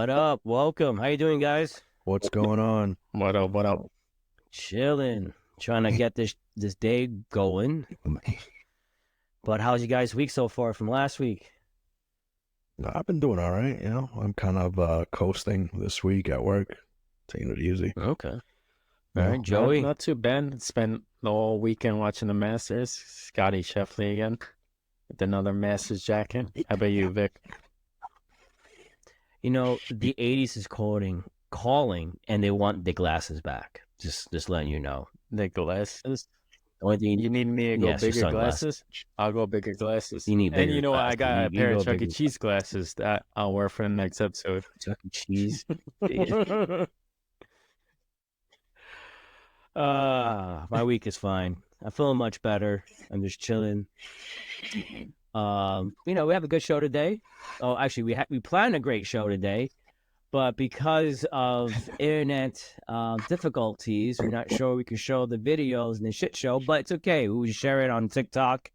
What up? Welcome. How you doing, guys? What's going on? What up? What up? Chilling. Trying to get this day going. But how's you guys' week so far from last week? I've been doing all right. I'm kind of coasting this week at work, taking it easy. Okay. Yeah. All right, Joey. Not too bad. Spent the whole weekend watching the Masters. Scotty Scheffler again with another Masters jacket. How about you, Vic? You know, the 80s is calling, and they want the glasses back. Just letting you know. The glasses? The only thing You need me to go Yes, your bigger sunglasses. glasses? I'll go bigger glasses. You need And bigger you know what? I glasses. got a You pair go of Chuck E. bigger. Cheese glasses that I'll wear for the next episode. Chuck E. Cheese. My week is fine. I'm feeling much better. I'm just chilling. We have a good show today. Oh, actually, we planned a great show today, but because of internet difficulties, we're not sure we can show the videos and the shit show. But it's okay. We will share it on TikTok,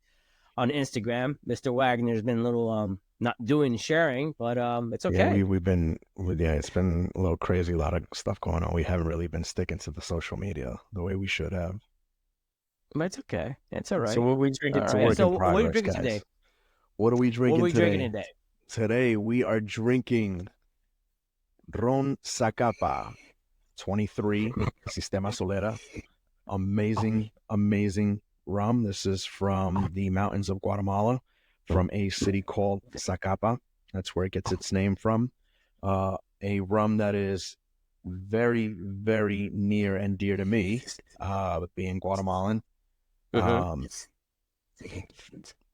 on Instagram. Mr. Wagner's been a little not doing sharing, but it's okay. Yeah, it's been a little crazy, a lot of stuff going on. We haven't really been sticking to the social media the way we should have. But it's okay. It's all right. So what we drinking All today? right. So in what are you progress, drinking guys. today? What are we drinking What are we today? drinking today? Today we are drinking Ron Zacapa 23 Sistema Solera. Amazing rum. This is from the mountains of Guatemala, from a city called Zacapa. That's where it gets its name from. A rum that is very, very near and dear to me, being Guatemalan.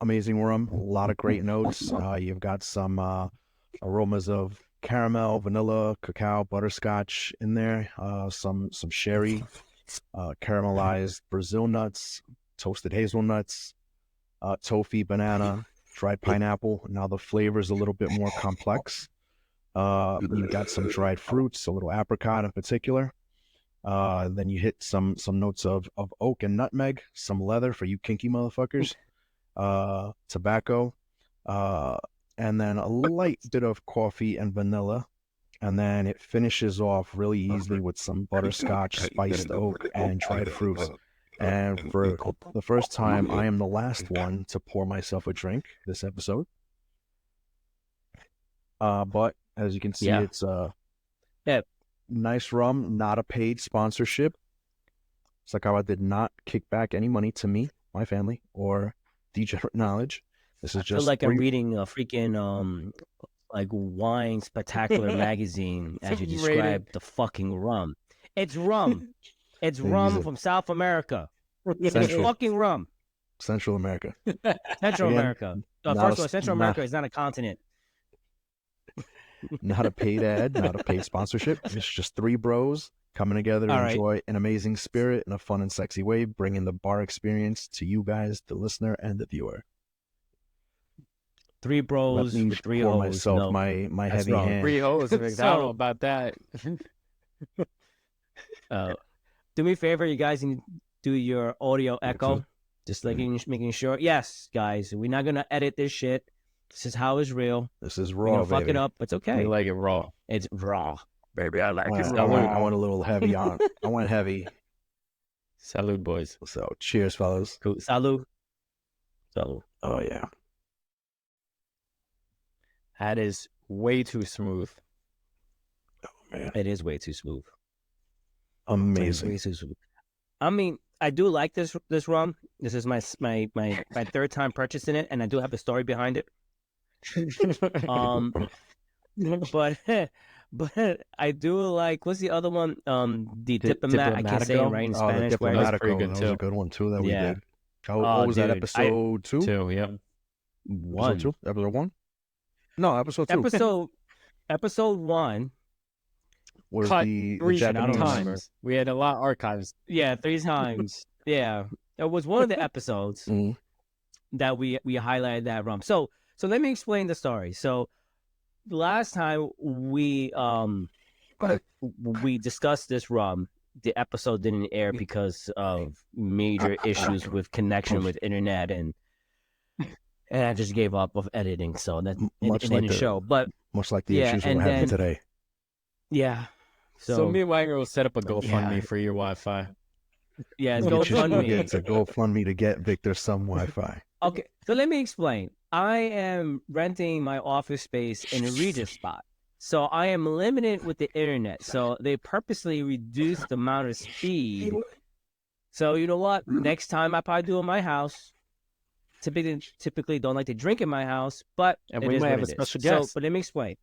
Amazing rum, a lot of great notes. You've got some aromas of caramel, vanilla, cacao, butterscotch in there. Some sherry, caramelized Brazil nuts, toasted hazelnuts, toffee, banana, dried pineapple. Now the flavor is a little bit more complex. You've got some dried fruits, a little apricot in particular. Then you hit some notes of oak and nutmeg, some leather for you kinky motherfuckers, tobacco, and then a light bit of coffee and vanilla. And then it finishes off really easily with some butterscotch, spiced oak, and dried fruits. And for the first time, I am the last one to pour myself a drink this episode. But as you can see, it's nice rum, not a paid sponsorship. Zacapa did not kick back any money to me, my family, or Degenerate Knowledge. This is I feel just like I'm reading a freaking like wine spectacular magazine as you describe the fucking rum. It's rum. It's rum from South America. It's fucking rum. Central America. Central Again, America. not First of a- all, Central America is not a continent. Not a paid ad, not a paid sponsorship. It's just three bros coming together to All right. enjoy an amazing spirit in a fun and sexy way, bringing the bar experience to you guys, the listener and the viewer. Three Let bros me with three pour hoes. myself No. my that's heavy wrong. hand. 3 hoes, Vic. I don't know about that. Do me a favor, you guys can do your audio echo. too. Just like making sure. Yes, guys, we're not gonna edit this shit. This is how it's real. This is We're raw, gonna fuck baby. it up. It's okay. We like it raw. It's raw. Baby, I like it I want raw. a little heavy on. I want heavy. Salud, boys. So cheers, fellas. Cool. Salud. Salud. Oh yeah. That is way too smooth. Man. It is way too smooth. It's Amazing. way too smooth. I mean, I do like this rum. This is my third time purchasing it, and I do have a story behind it. But I do like, what's the other one? The Diplomat. I can't say it right in Oh, the Spanish. where it's- That's pretty Diplomatico. good, That was too. a good one too that we Yeah. did. What was that, dude, episode 2? 2, yeah. One. Episode 2? Episode 1? No, episode 2. Episode 1. Was Cut the 3 Japanese. times. We had a lot of archives. Yeah, 3 times. Yeah, it was one of the episodes Mhm. that we highlighted that rum. So let me explain the story. So last time we discussed this rum, the episode didn't air because of major issues with connection with internet, and I just gave up of editing, so that it Much didn't like the- show. But Much like the Yeah, issues we're and having then- today. Yeah. So me and Wagner will set up a GoFundMe for your Wi-Fi. Yeah, it's We'll GoFundMe. get to GoFundMe to get Victor some Wi-Fi. Okay, so let me explain. I am renting my office space in a Regis spot. So I am limited with the internet. So they purposely reduced the amount of speed. So you know what? Next time I probably do it in my house. Typically don't like to drink in my house, but we might have a special guest. So, but let me explain.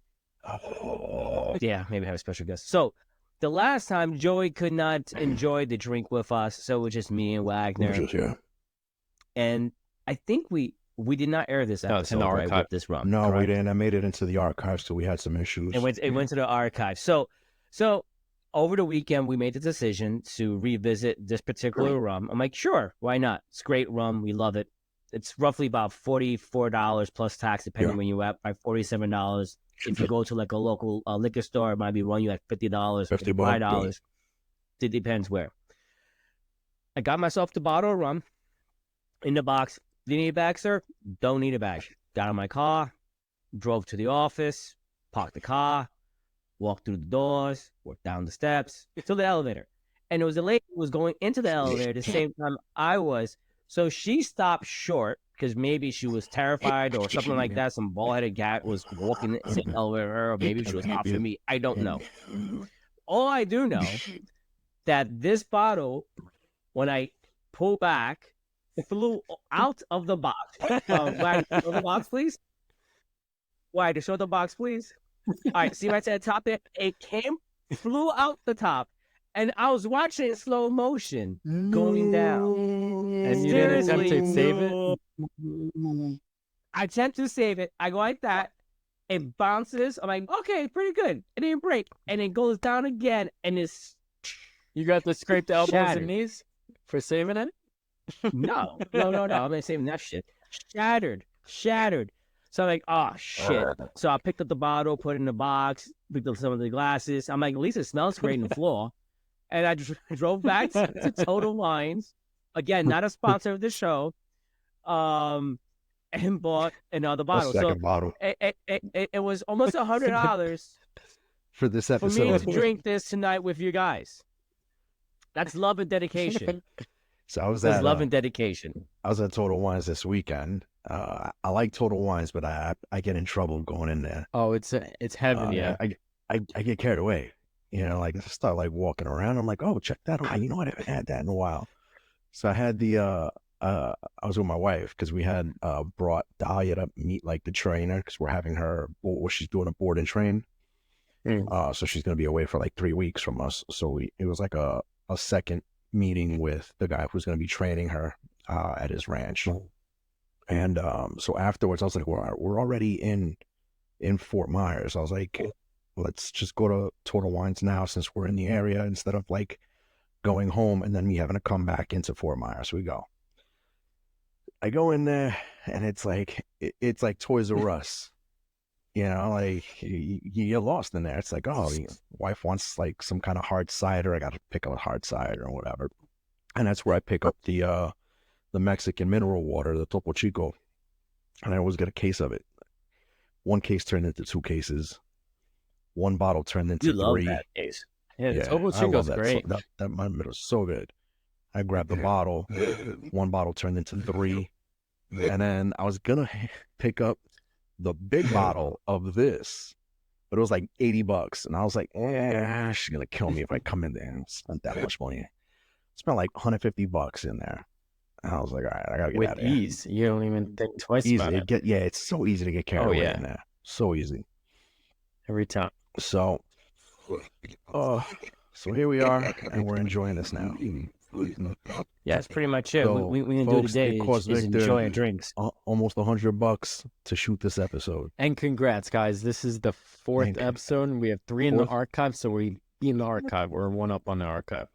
Yeah, maybe have a special guest. So the last time Joey could not enjoy the drink with us, so it was just me and Wagner. Yeah. And I think we did not air this episode, it's in the right, archive. with this rum. No, correct? we didn't. I made it into the archives, so we had some issues. It went to the archive. So over the weekend, we made the decision to revisit this particular rum. I'm like, sure, why not? It's great rum. We love it. It's roughly about $44 plus tax, depending when you're at, by $47. If you go to like a local liquor store, it might be running you at $50, $55. It depends where. I got myself the bottle of rum in the box. Do you need a bag, sir? Don't need a bag. Got in my car, drove to the office, parked the car, walked through the doors, walked down the steps to the elevator. And it was a lady who was going into the elevator at the same time I was. So she stopped short because maybe she was terrified or something like that. Some bald-headed cat was walking in the elevator, or maybe she was after me. I don't know. All I do know that this bottle, when I pull back, it flew out of the box. Why, show the box, please? Why, to show the box, please? All right, see right at the top there? It flew out the top. And I was watching it in slow motion going down. And you didn't attempt to save it? I attempt to save it. I go like that. It bounces. I'm like, okay, pretty good. It didn't break. And it goes down again. And it's... You got to scrape the elbows Shattered. and knees for saving it? No. I'm not saving that shit. Shattered. So I'm like, oh, shit. So I picked up the bottle, put it in the box, picked up some of the glasses. I'm like, at least it smells great in the floor. And I drove back to Total Wines. Again, not a sponsor of the show. And bought another bottle. A second bottle. It was almost $100 for this for episode. me to drink this tonight with you guys. That's love and dedication. So I was That's at love and dedication. I was at Total Wines this weekend. I like Total Wines, but I get in trouble going in there. Oh, it's heavy. Yeah, I get carried away. You know, like I start like walking around. I'm like, oh, check that out. You know, I haven't had that in a while. So I had I was with my wife because we had brought Dahlia to meet like the trainer because we're having her. Well, she's doing a board and train. So she's gonna be away for like 3 weeks from us. So it was like a second meeting with the guy who's gonna be training her at his ranch. And so afterwards, I was like, we're already in Fort Myers. I was like, let's just go to Total Wines now since we're in the area instead of like going home and then me having to come back into Fort Myers. So we go. I go in there and it's like Toys R Us. You know, like you're lost in there. It's like, oh, your wife wants like some kind of hard cider. I got to pick up a hard cider or whatever. And that's where I pick up the Mexican mineral water, the Topo Chico. And I always get a case of it. One case turned into 2 cases. One bottle turned into 3. You love that case. Yeah, the Topo Chico's great. So, that my middle is so good. I grabbed the bottle. One bottle turned into 3. And then I was going to pick up the big bottle of this, but it was like $80. And I was like, she's going to kill me if I come in there and spend that much money. I spent like $150 in there. And I was like, all right, I got to get out of here. With ease. You don't even think twice about it. It's so easy to get carried away in there. So easy. Every time. So here we are, and we're enjoying this now. Yeah, that's pretty much it. So, we can do folks, today it cost is Victor enjoy our drinks. Almost $100 to shoot this episode. And congrats, guys. This is the 4th episode, and we have 3 in the archive, so we're in the archive. We're 1 up on the archive.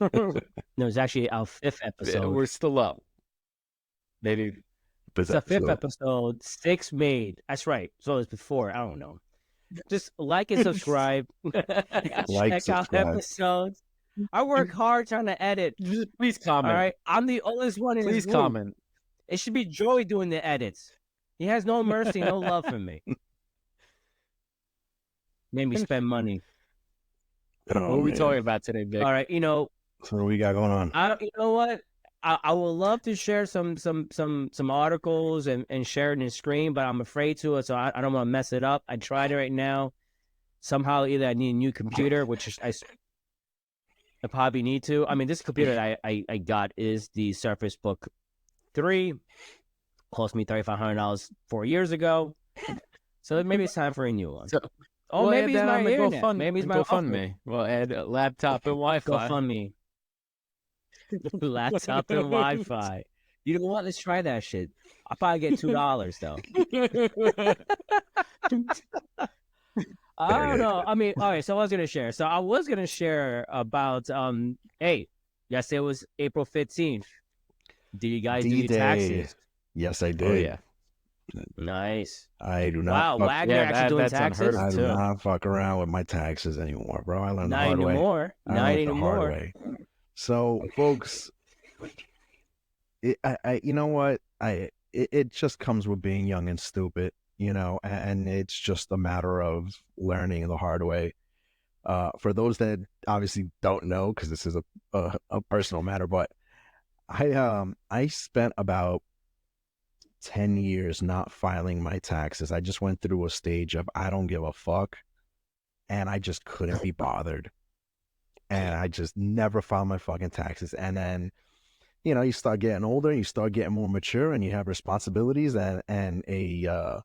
No, it's actually our 5th episode. Yeah, we're still up. Maybe. It's the 5th episode, 6 made. That's right. So it's before. I don't know. Just like and subscribe. Check out episodes. I work hard trying to edit. Please comment. All right, I'm the oldest one in this room. Please comment. It should be Joey doing the edits. He has no mercy, no love for me. Made me spend money. What are we talking about today, Vic? All right, So what do we got going on? you know what? I would love to share some articles and share it in the screen, but I'm afraid to, so I don't want to mess it up. I tried it right now. Somehow, either I need a new computer, which I probably need to. I mean, this computer that I got is the Surface Book 3. Cost me $3,500 4 years ago. So maybe it's time for a new one. Maybe it's my internet. Maybe it's my GoFundMe. We'll add a laptop and Wi-Fi. GoFundMe. Laptop and Wi-Fi. You know what? Let's try that shit. I'll probably get $2 though. I don't know. I mean, all right. So I was gonna share. So I was gonna share about Hey, yesterday was April 15th. Did you guys do your taxes? Yes, I did. Oh yeah. Nice. I do not. Wow, Wagner actually doing taxes. I do not fuck around with my taxes anymore, bro. I learned the hard way. Not anymore. So, folks, you know what? It just comes with being young and stupid, and it's just a matter of learning the hard way. For those that obviously don't know, because this is a personal matter, but I spent about 10 years not filing my taxes. I just went through a stage of I don't give a fuck, and I just couldn't be bothered. And I just never filed my fucking taxes. And then, you start getting older, you start getting more mature, and you have responsibilities. And a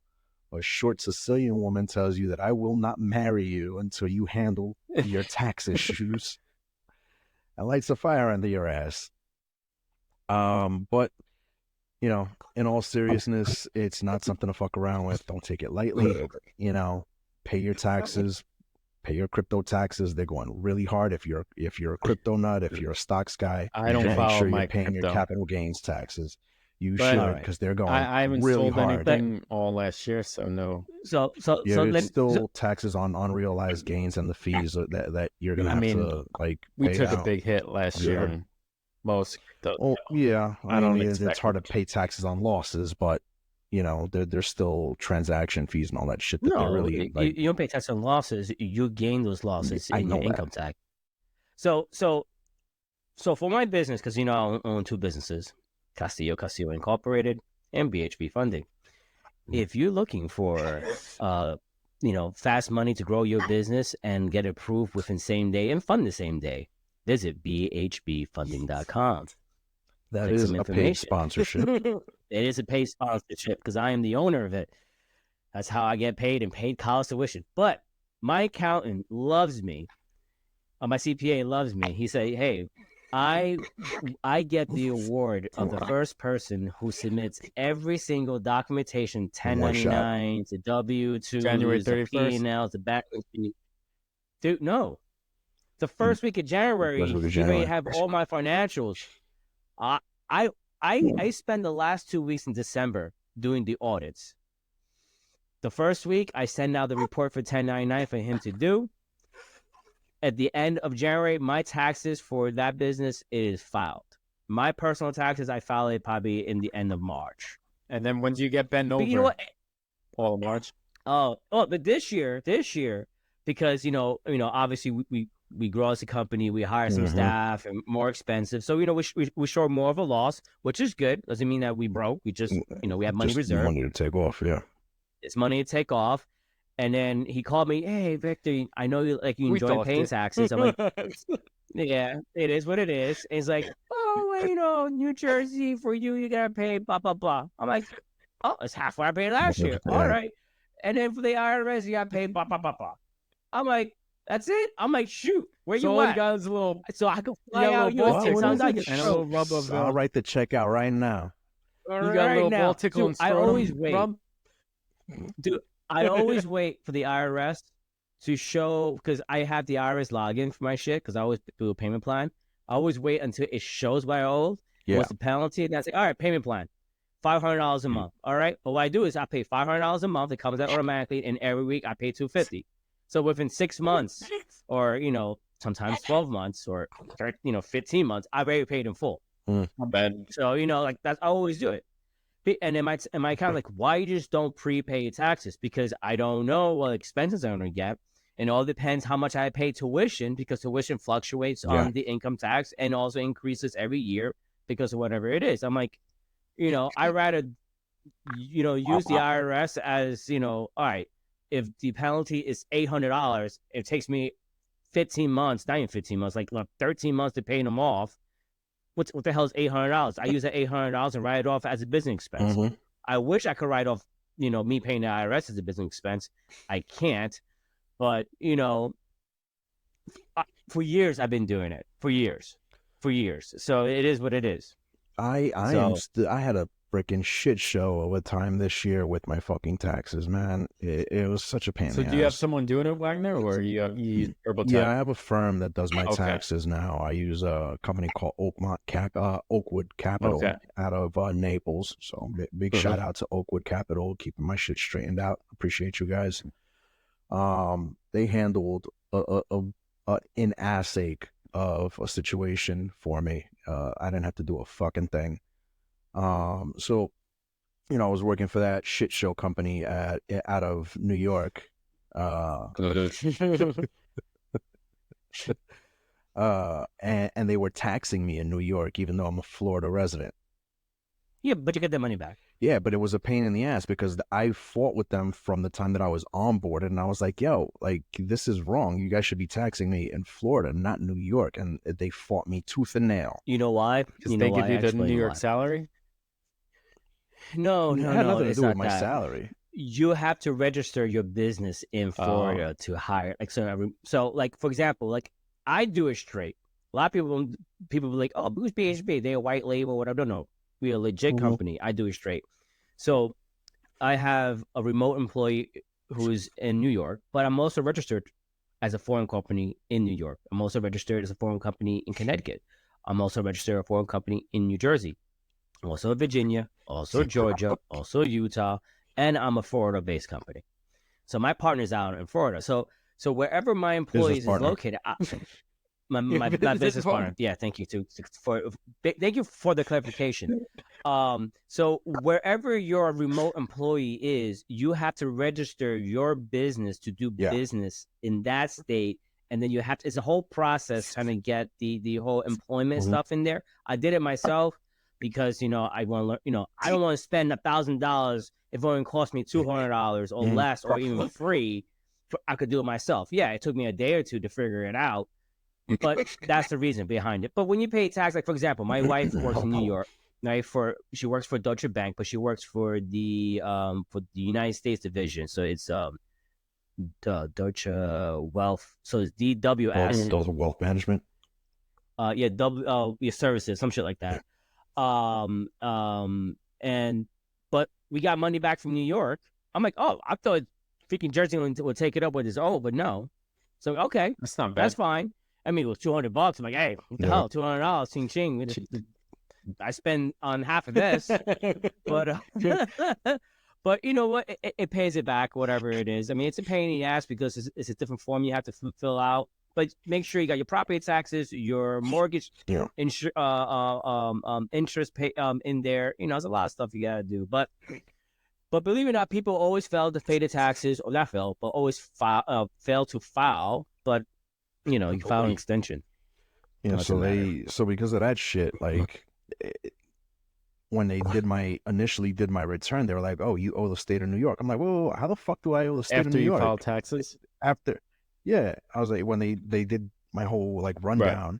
short Sicilian woman tells you that I will not marry you until you handle your tax issues. And lights a fire under your ass. But, in all seriousness, it's not something to fuck around with. Don't take it lightly. Pay your taxes. Pay your crypto taxes. They're going really hard. If you're a crypto nut, if you're a stocks guy, I don't follow make sure my you're paying crypto. your capital gains taxes. You should, because they're going I haven't really sold hard. anything all last year, so no. It's still taxes on unrealized gains and the fees that you're gonna have to we pay took out. a big hit last year. And most. Yeah, I don't it's expect hard to pay taxes on losses, but there's still transaction fees and all that shit that they're really you don't pay tax on losses. You gain those losses in your income tax. So for my business, because I own two businesses, Castillo Incorporated and BHB Funding. If you're looking for fast money to grow your business and get approved within same day and fund the same day, visit bhbfunding.com. That is a paid sponsorship. It is a paid sponsorship because I am the owner of it. That's how I get paid and paid college tuition. But my accountant loves me. My CPA loves me. He said, hey, I get the award of the first person who submits every single documentation, 1099 to W-2, January the 31st? P&Ls, the back. Dude, no. The first week of January, you have all my financials. I spend the last 2 weeks in December doing the audits. The first week, I send out the report for 1099 for him to do. At the end of January, my taxes for that business is filed. My personal taxes, I file it probably in the end of March. And then when do you get bent over? But you know what? All of March. But this year, because obviously we grow as a company, we hire some staff and more expensive. So we show more of a loss, which is good. Doesn't mean that we broke. We just we have money reserved. Money to take off, yeah. It's money to take off. And then he called me, hey, Victor, I know you enjoy paying taxes. I'm like, yeah, it is what it is. And he's like, New Jersey, for you got to pay blah, blah, blah. I'm like, oh, it's half what I paid last year. All right. And then for the IRS, you got to pay blah, blah, blah, blah. I'm like, that's it? I'm like, shoot, where you at? Got his little, so I can fly out your and a little rub of I'll write the check out right now. You got a little ball tickle and I always wait. Rub? Dude, I always wait for the IRS to show, because I have the IRS login for my shit, because I always do a payment plan. I always wait until it shows what I owe, what's the penalty, and I say, all right, payment plan, $500 a month. All right, but what I do is I pay $500 a month. It comes out automatically, and every week I pay $250. So within 6 months, or sometimes 12 months, or 15 months, I've already paid in full. Not bad. So that's I always do it. And in my account, why you just don't prepay your taxes? Because I don't know what expenses I'm going to get. And all depends how much I pay tuition, because tuition fluctuates on the income tax and also increases every year because of whatever it is. I'm like, I rather, use the IRS as, all right, if the penalty is $800, it takes me 15 months, not even 15 months, like 13 months to pay them off. What the hell is $800? I use that $800 and write it off as a business expense. Mm-hmm. I wish I could write off, me paying the IRS as a business expense. I can't. But, for years I've been doing it. For years. So it is what it is. I had a freaking shit show of a time this year with my fucking taxes, man. It was such a pain. So do you have someone doing it, Wagner, or you use TurboTax? Yeah, I have a firm that does my taxes now. I use a company called Oakwood Capital out of Naples. So big shout out to Oakwood Capital, keeping my shit straightened out. Appreciate you guys. They handled an ass ache of a situation for me. I didn't have to do a fucking thing. So, I was working for that shit show company out of New York. And they were taxing me in New York, even though I'm a Florida resident. Yeah, but you get the money back. Yeah, but it was a pain in the ass because I fought with them from the time that I was onboarded, and I was like, yo, like, this is wrong. You guys should be taxing me in Florida, not New York. And they fought me tooth and nail. You know why? Because they give you the New York salary? No, it had nothing to it's do with not my that. Salary. You have to register your business in Florida to hire. Like, so like, for example, like, I do it straight. A lot of people be like, oh, who's BHB? They're a white label, whatever. No. We're a legit company. I do it straight. So I have a remote employee who is in New York, but I'm also registered as a foreign company in New York. I'm also registered as a foreign company in Connecticut. I'm also registered as a foreign company in New Jersey, also Virginia, also Georgia, also Utah, and I'm a Florida-based company. So my partner's out in Florida. So wherever my employees is located, my business partner. Yeah, thank you thank you for the clarification. So wherever your remote employee is, you have to register your business to do business in that state, and then you have to. It's a whole process trying to get the whole employment stuff in there. I did it myself because I want to learn. I don't want to spend $1,000 if it only cost me $200 or less, or even free. I could do it myself. Yeah, it took me a day or two to figure it out. But that's the reason behind it. But when you pay tax, like, for example, my wife works in New York, right? She works for Deutsche Bank, but she works for the United States division. So it's the Deutsche Wealth. So it's DWS. Those are wealth management. Services, some shit like that. But we got money back from New York. I'm like, oh, I thought freaking Jersey would take it up with his own, but no. So okay, that's not bad. That's fine. I mean, it was $200. I'm like, hey, what the hell, $200, ching ching. I spend on half of this, but but you know what? It pays it back, whatever it is. I mean, it's a pain in the ass because it's a different form you have to fill out. But make sure you got your property taxes, your mortgage, interest pay in there. There's a lot of stuff you gotta do. But believe it or not, people always fail to pay the taxes, or not fail, but always fail to file. But you file an extension. So because of that shit, like when they initially did my return, they were like, "Oh, you owe the state of New York." I'm like, "Whoa, how the fuck do I owe the state of New York?" After you filed taxes? Yeah, I was like, when they did my whole rundown,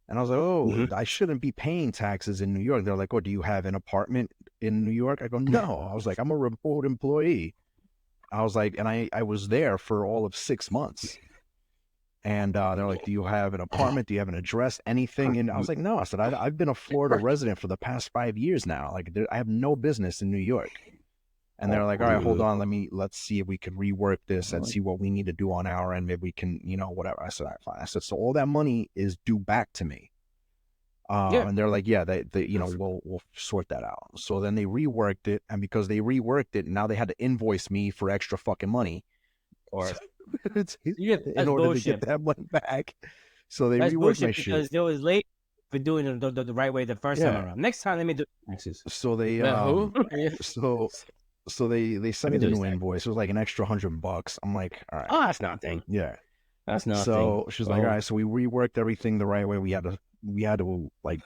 and I was like, "Oh, I shouldn't be paying taxes in New York." They're like, "Oh, do you have an apartment in New York?" I go, "No." I was like, "I'm a remote employee." I was like, and I was there for all of 6 months. And they're like, "Do you have an apartment? Do you have an address? Anything?" And I was like, "No." I said, "I've been a Florida resident for the past 5 years now. Like, I have no business in New York." And they're like, "All right, hold on. Let's see if we can rework this and see what we need to do on our end. Maybe we can, whatever." I said, "All right, fine." I said, "So all that money is due back to me." And they're like, "Yeah, we'll sort that out." So then they reworked it, and because they reworked it, now they had to invoice me for extra fucking money. Or in order to get that money back. So they reworked my shit. Because they was late for doing it the right way the first time around. Next time, let me do taxes. So they so they sent me the new invoice. It was like an extra $100. I'm like, all right. Oh, that's nothing. Yeah. That's nothing. So she's like, Well, all right, so we reworked everything the right way. We had to like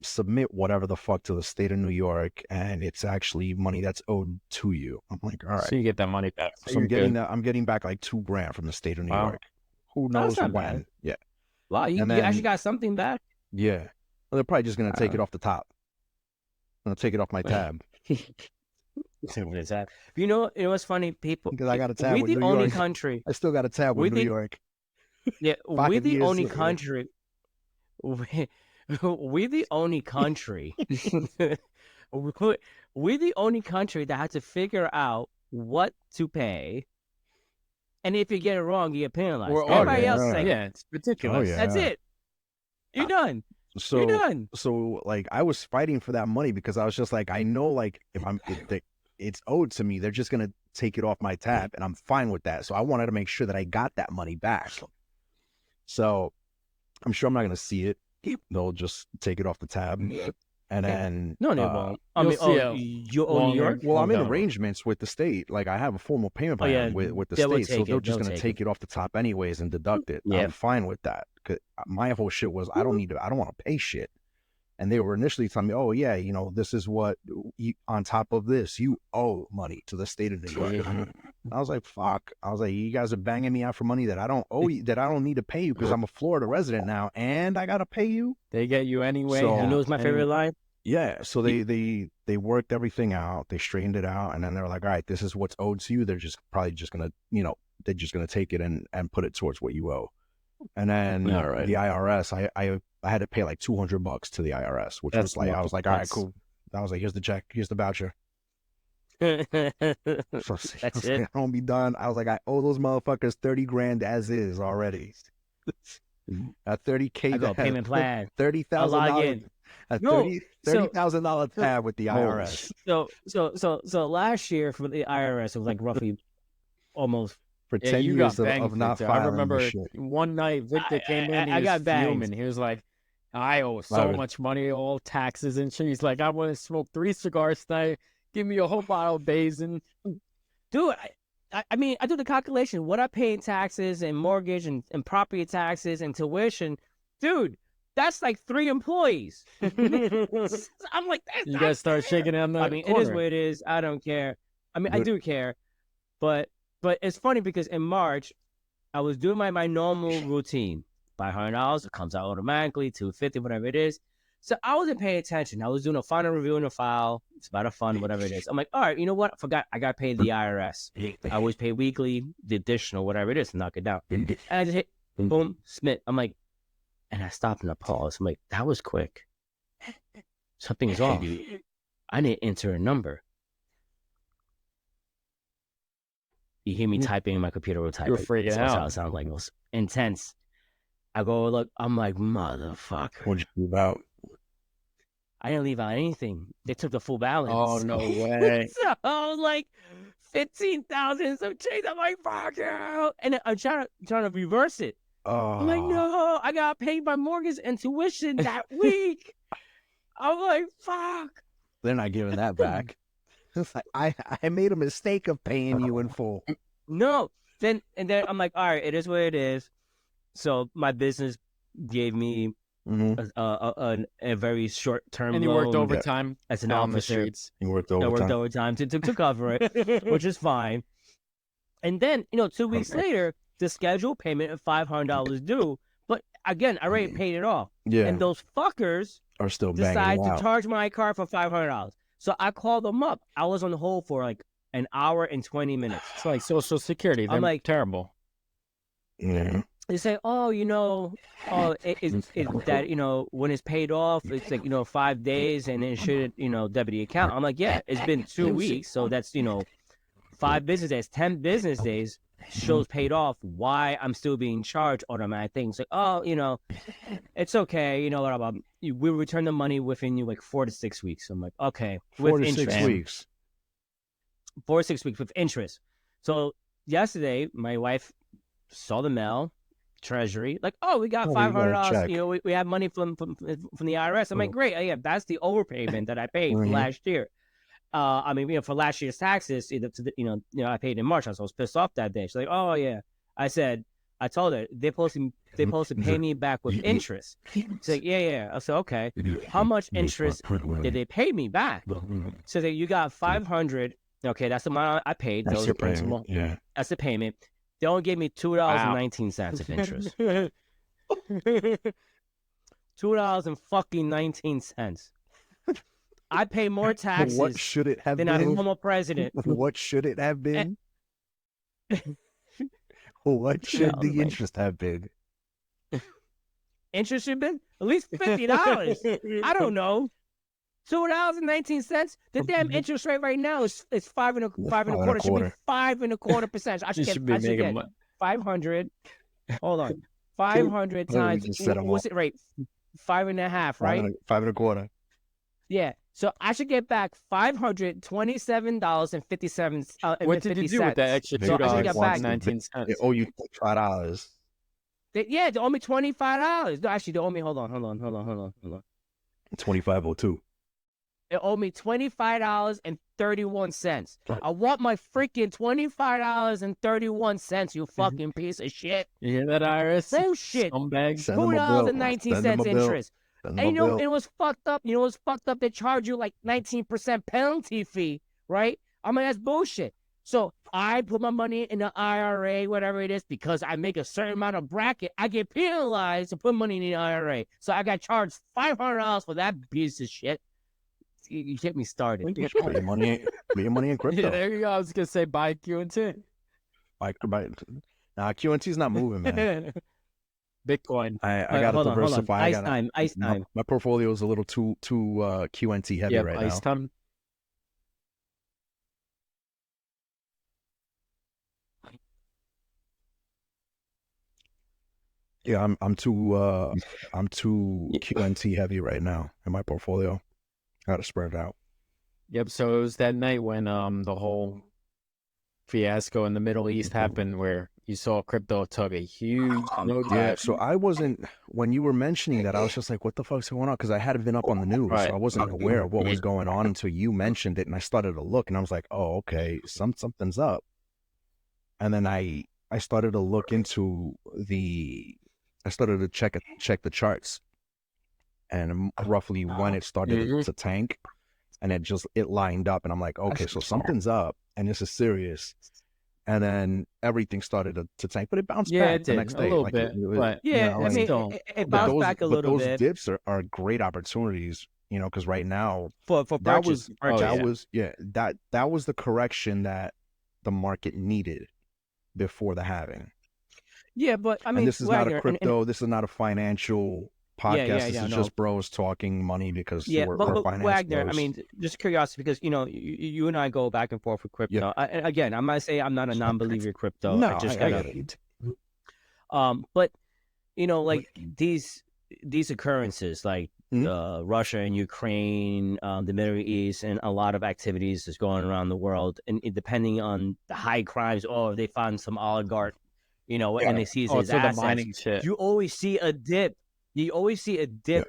submit whatever the fuck to the state of New York, and it's actually money that's owed to you. I'm like, all right. So you get that money back. So I'm getting that. I'm getting back like $2,000 from the state of New Wow. York. Who Oh, knows that's not when? bad. Yeah, wow, you And actually then- got something back. yeah. Well, they're probably just gonna take it off the top. Gonna take it off my tab What is that? You know what's funny, people? because I got a tab We're with the New only York. country. I still got a tab we with New the- York. Yeah, we're Fucking the years only later. country. We're the only country. We're the only country that had to figure out what to pay, and if you get it wrong, you get penalized. Or Everybody yeah. else is like, Yeah, it's ridiculous. yeah. that's it. You're done. You're So done. like I was fighting for that money because I was just like, I know like if it's owed to me, they're just gonna take it off my tab, and I'm fine with that. So I wanted to make sure that I got that money back. So I'm sure I'm not gonna see it. They'll just take it off the tab, and then No, they won't. I you'll mean, see oh, it you owe New longer. York? well, I'm in down. arrangements with the state. Like I have a formal payment Oh, plan yeah, with the they will state, so take they're it. just They'll gonna take take it off the top anyways and deduct it. Yeah. I'm fine with that. 'Cause my whole shit was I don't want to pay shit. And they were initially telling me, oh, yeah, this is what, on top of this, you owe money to the state of New York. I was like, fuck. I was like, you guys are banging me out for money that I don't owe you, that I don't need to pay you because I'm a Florida resident now, and I got to pay you? They get you anyway. So- You know what's my favorite line? Yeah. So they worked everything out. They straightened it out. And then they're like, all right, this is what's owed to you. They're just probably just going to, they're just going to take it and put it towards what you owe. And then All right. the IRS, I had to pay like $200 to the IRS, which That's was like, I was like, all right, that's- cool. I was like, here's the check, here's the voucher. That's So I was it. like, I don't be done. I was like, I owe those motherfuckers $30,000 as is already. At $30K, I got a payment plan. I'll log $30,000, in. a No, $30,000 tab with the IRS. So last year for the IRS, it was like roughly almost. For Yeah, 10 you years got banged of not Victor. filing I remember this shit. one night Victor came in. I He got was banged. fuming. He was like, "I owe so Love it. much money, all taxes and shit." He's like, "I want to smoke 3 cigars tonight. Give me a whole bottle of Basin." Dude, I mean, I do the calculation. What I pay in taxes and mortgage and property taxes and tuition. Dude, that's like 3 employees. I'm like, that's You guys start shaking on the I mean, corner. it is what it is. I don't care. I mean, I But- do care. But it's funny because in March, I was doing my normal routine. $500, it comes out automatically, $250, whatever it is. So I wasn't paying attention. I was doing a final review in a file. It's about a fund, whatever it is. I'm like, all right, you know what? I forgot. I got paid the IRS. I always pay weekly, the additional, whatever it is, to knock it down. And I just hit, boom, submit. I'm like, and I stopped and I paused. I'm like, that was quick. Something is off. I didn't enter a number. You hear me typing in my computer, will type You're it. freaking So that's how out. it sounds like. It was intense. I go look. I'm like, motherfucker. What'd you leave out? I didn't leave out anything. They took the full balance. Oh no way! So I was like 15,000 some change. I'm like, fuck you. And then I'm trying to reverse it. Oh, I'm like, no, I got paid my mortgage and tuition that week. I'm like, fuck. they're not giving that back. It's like, I made a mistake of paying you in full. No. Then I'm like, all right, it is what it is. So my business gave me Mm-hmm. a very short term And you loan worked overtime as an on the officer. streets. You worked I overtime. worked overtime to cover it, which is fine. And then 2 weeks later, the scheduled payment of $500 due. But again, I already paid it off. Yeah, And those fuckers are still banging decide you to out. charge my card for $500. So I called them up. I was on the hold for like an hour and 20 minutes. It's like Social Security. They're I'm like- terrible. Yeah. They say, that when it's paid off, it's like 5 days, and it should debit the account. I'm like, yeah, it's been 2 weeks, so that's 5 business days, 10 business days shows paid off. Why I'm still being charged automatic things like, it's okay, what we'll return the money within like 4 to 6 weeks. I'm like, okay, 4 with to 6 interest. weeks. 4 to 6 weeks with interest. So yesterday, my wife saw the mail, Treasury, like, we got Oh, you got a $500. check. We have money from the IRS. I'm like, great, yeah, that's the overpayment that I paid Mhm. last year. For last year's taxes, I paid in March. I was pissed off that day. She's like, oh yeah. I said, I told her they're supposed to pay me back with interest. She's like, yeah. I said, okay. How much interest did they pay me back? So that you got 500. Okay, that's the amount I paid. That's So your principal. Yeah. that's the payment. They only gave me $2.19 of interest. $2.19. I pay more taxes What should it have than been? a former president. What should it have been? What should the interest have been? Interest should have been at least $50. I don't know. $2.19. The damn interest rate right now is 5.25%. It should be 5.25%. I should get 500. Hold on, 500 times. What's it rate? 5.5, right? 5.25. Yeah. So I should get back $527.57. What did you do with that extra $2.19? They owe you $5. They owe me $25. No, actually, they owe me. Hold on. 25.02. They owe me $25.31. I want my freaking $25.31. You fucking piece of shit. You hear that, Iris? Bullshit. Scumbag. $2.19 interest. And you know, it was fucked up. You know, it was fucked up. They charge you like 19% penalty fee, right? I mean, that's bullshit. So I put my money in the IRA, whatever it is, because I make a certain amount of bracket. I get penalized to put money in the IRA. So I got charged $500 for that piece of shit. You get me started. Put your money in crypto. Yeah, there you go. I was going to say buy QNT. Nah, QNT's not moving, man. Bitcoin. I got to diversify. Ice time. My portfolio is a little too QNT heavy right now. Ice time. Yeah, I'm too QNT heavy right now in my portfolio. I got to spread it out. Yep. So it was that night when the whole fiasco in the Middle East happened, where you saw crypto took a huge yeah. So I wasn't, when you were mentioning that, I was just like, what the fuck's going on? Because I hadn't been up on the news, so I wasn't aware of what was going on until you mentioned it, and I started to look, and I was like, oh, okay, something's up. And then I started to look into I started to check the charts, and roughly when it started to tank, and it lined up, and I'm like, okay, so something's up, and this is serious. And then everything started to tank, but it bounced back the next day. A little bit, but yeah, I mean, it bounced back a little bit. Those dips are great opportunities, you know, because right now for purchase. That was the correction that the market needed before the halving. Yeah, but I mean, and this is not a crypto. This is not a financial podcast. This is just bros talking money because we're finance Wagner, bros. I mean, just curiosity, because, you know, you and I go back and forth with crypto. Yeah. Again, I'm not saying I'm not a non-believer in crypto. No, I just gotta. But, you know, like these occurrences, like Russia and Ukraine, the Middle East, and a lot of activities is going around the world, and depending on the high crimes, or they find some oligarch, you know, and they see his assets, mining shit. You always see a dip.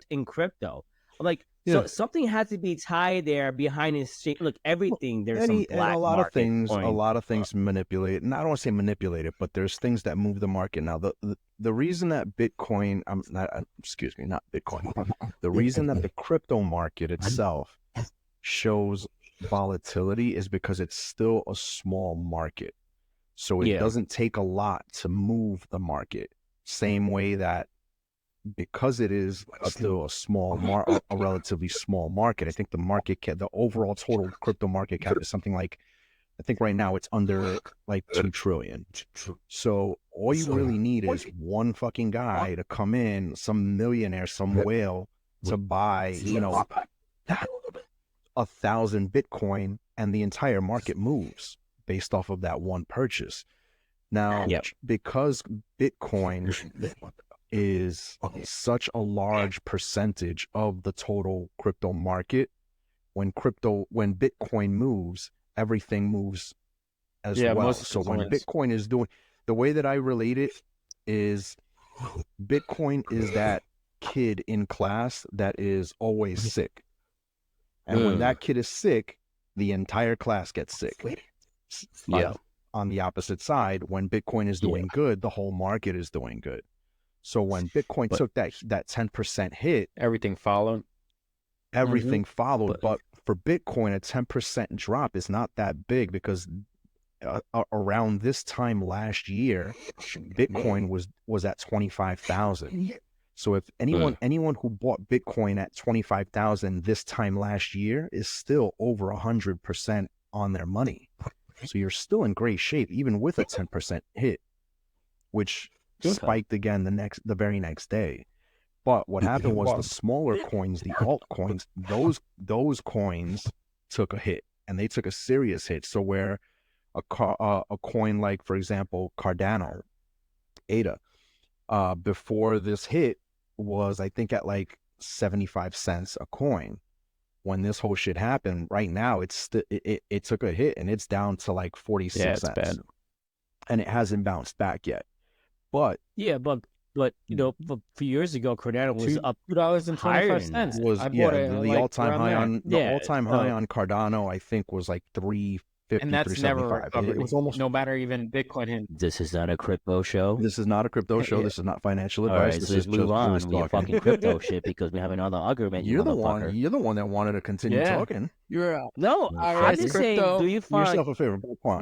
In crypto. I'm like, so something has to be tied there behind his shit. Look, everything there's some black market. A lot of things manipulate, and I don't want to say manipulate it, but there's things that move the market. Now, the reason that Bitcoin, not Bitcoin, the reason that the crypto market itself shows volatility is because it's still a small market. So it doesn't take a lot to move the market. Same way that because it is still a relatively small market, I think the overall total crypto market cap is something like, I think right now it's under like 2 trillion. So all you really need is one fucking guy to come in, some millionaire, some whale, to buy, you know, 1,000 Bitcoin, and the entire market moves based off of that one purchase. Now, because Bitcoin is such a large percentage of the total crypto market, when Bitcoin moves, everything moves as well. So when Bitcoin is doing, the way that I relate it is, Bitcoin is that kid in class that is always sick. And when that kid is sick, the entire class gets sick. on the opposite side, when Bitcoin is doing good, the whole market is doing good. So when Bitcoin took that 10% hit, everything followed. Everything followed. But for Bitcoin, a 10% drop is not that big, because around this time last year, Bitcoin was at 25,000. So if anyone who bought Bitcoin at 25,000 this time last year is still over 100% on their money. So you're still in great shape, even with a 10% hit, which spiked again the very next day. But what happened was the smaller coins, the altcoins, those coins took a hit, and they took a serious hit. So where a coin like, for example, Cardano, ADA, before this hit was, I think, at like 75 cents a coin. When this whole shit happened, right now it took a hit, and it's down to like 46 cents. Bad. And it hasn't bounced back yet. But but you know, a few years ago, Cardano was up $2.25. Was the all-time high on all-time high on Cardano, I think, was like 350, and that's never recovered. It was almost, no matter even Bitcoin. This is not a crypto show. This is not a crypto show. This is not financial advice. Right, this is move on with your fucking crypto shit, because we have another argument. You're the one that wanted to continue talking. No, I'm just saying. Do you find yourself a favor? All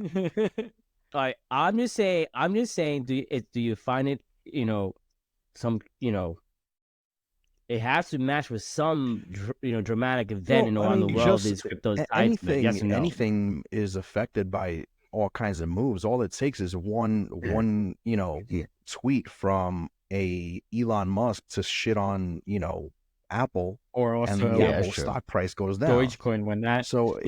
right, I'm just saying. Do you find it? You know, it has to match with some, dramatic event around the world. These cryptos, anything is affected by all kinds of moves. All it takes is one tweet from a Elon Musk to shit on, Apple, or also, and the Apple stock price goes down. Dogecoin when that, so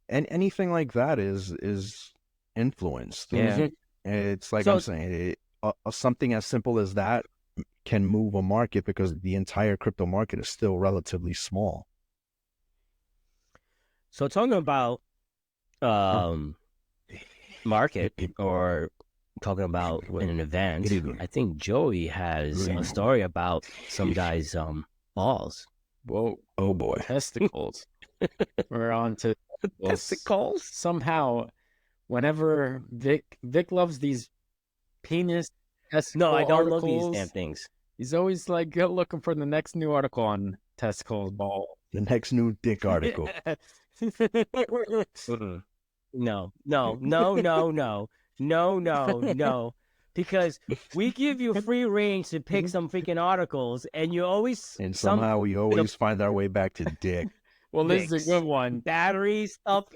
and anything like that is influenced. Yeah. It's like I'm saying, something as simple as that can move a market, because the entire crypto market is still relatively small. So talking about market, or talking about in an event, I think Joey has a story about some guy's balls. Whoa. Oh boy. Testicles. We're on to testicles. Somehow, whenever Vic loves these penis testicle No, I don't articles, love these damn things. He's always like looking for the next new article on testicles, ball. The next new dick article. No. Because we give you free range to pick some freaking articles, and you always... And somehow we always find our way back to dick. Well, this is a good one. Battery stuff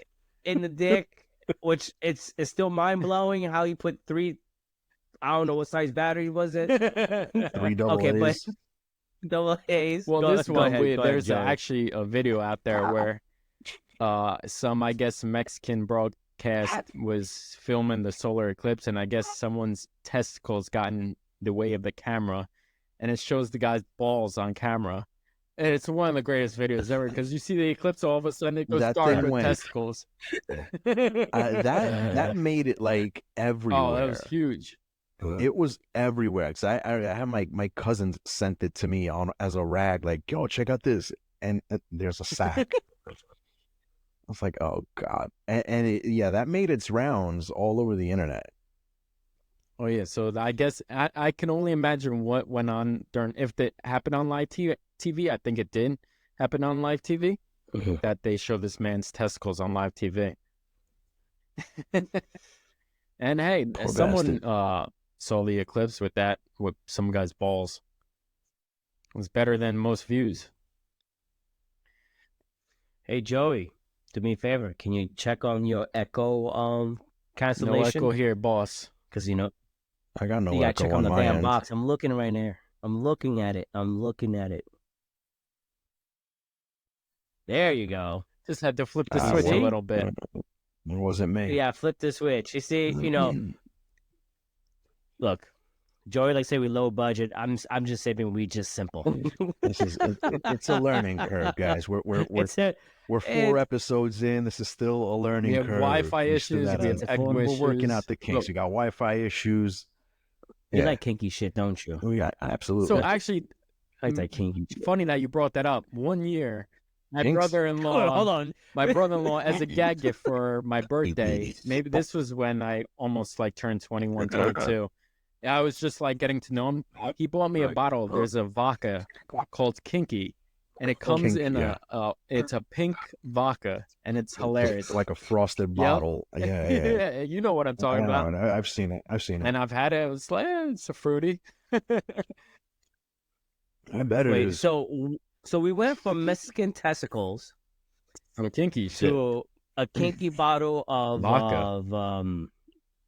in the dick, which it's still mind-blowing how you put 3... I don't know what size battery was it. 3 double A's. But double A's. Well, there's actually a video out there where some, I guess, Mexican broadcast was filming the solar eclipse, and I guess someone's testicles got in the way of the camera, and it shows the guy's balls on camera. And it's one of the greatest videos ever, because you see the eclipse, all of a sudden it goes dark with testicles. That made it like everywhere. Oh, that was huge. It was everywhere. Cause I had my cousins sent it to me as a rag, like, yo, check out this, and there's a sack. I was like, oh god, and that made its rounds all over the internet. Oh yeah, so I guess I can only imagine what went on if it happened on live TV. I think it did happen on live TV. That they show this man's testicles on live TV. And hey, Poor someone bastard. saw the eclipse with some guy's balls. It was better than most views. Hey Joey, do me a favor. Can you check on your Echo cancellation? No echo here, boss. Because I got no you gotta echo check on the my damn end. box. I'm looking right there. I'm looking at it. There you go. Just had to flip the switch a little bit. It wasn't me. Yeah, flip the switch. You see, look, Joey like say we low budget. I'm just saying we just simple. It's a learning curve, guys. We're 4 episodes in. This is still a learning curve. We have Wi-Fi issues. We're working out the kinks. We got Wi-Fi issues. You like kinky shit, don't you? Yeah, absolutely. So actually, I like that kinky shit. Funny that you brought that up. One year, My Jinx. brother-in-law. Hold on. My brother-in-law, as a gag gift for my birthday, maybe this was when I almost like turned 21, 22. I was just like getting to know him. He bought me a bottle. There's a vodka called Kinky, and it comes Kinky, in yeah. it's a pink vodka, and it's hilarious. It's like a frosted bottle. Yeah. Yeah, you know what I'm talking about. I've seen it. And I've had it. It was like, it's a fruity. I bet it Wait, is. so we went from Mexican testicles Some kinky shit. to a kinky bottle of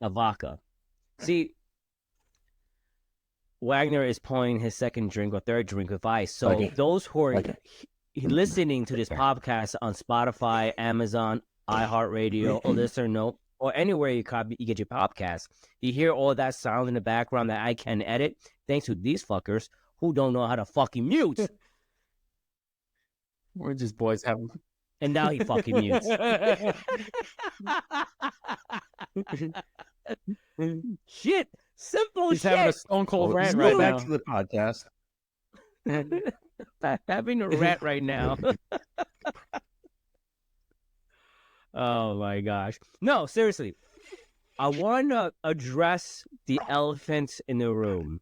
vodka. See, Wagner is pouring his second drink or third drink with ice. So those who are listening to this podcast on Spotify, Amazon, iHeartRadio, or Listener Note, or anywhere you get your podcast, you hear all that sound in the background that I can edit thanks to these fuckers who don't know how to fucking mute. We're just boys having. And now he fucking mutes. Shit. Simple He's shit. having a stone cold rant right back now. to the podcast. Having a rant right now. Oh my gosh. No, seriously. I want to address the elephant in the room.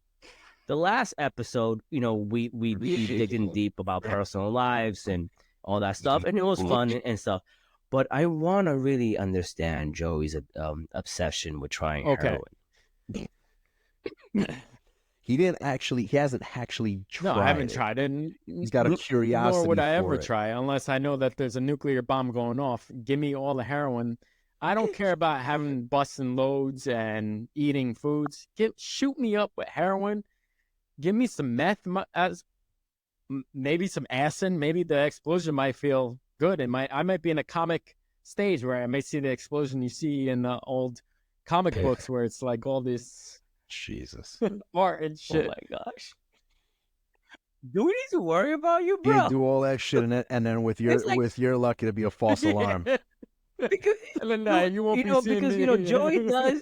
The last episode, we digged in deep about personal lives and all that stuff, and it was fun and stuff. But I want to really understand Joey's obsession with trying heroin. He hasn't actually tried. No, I haven't tried it. He's got a curiosity. Nor would I for ever it. try, unless I know that there's a nuclear bomb going off. Give me all the heroin. I don't care about having busting loads and eating foods. Shoot me up with heroin. Give me some meth, maybe some acid. Maybe the explosion might feel good. I might be in a comic stage where I may see the explosion you see in the old comic books where it's like all this Jesus art and shit. Oh my gosh. Do we need to worry about you, bro? You do all that shit and then with your luck it'll be a false alarm. Because you won't be seeing because me. Joey does.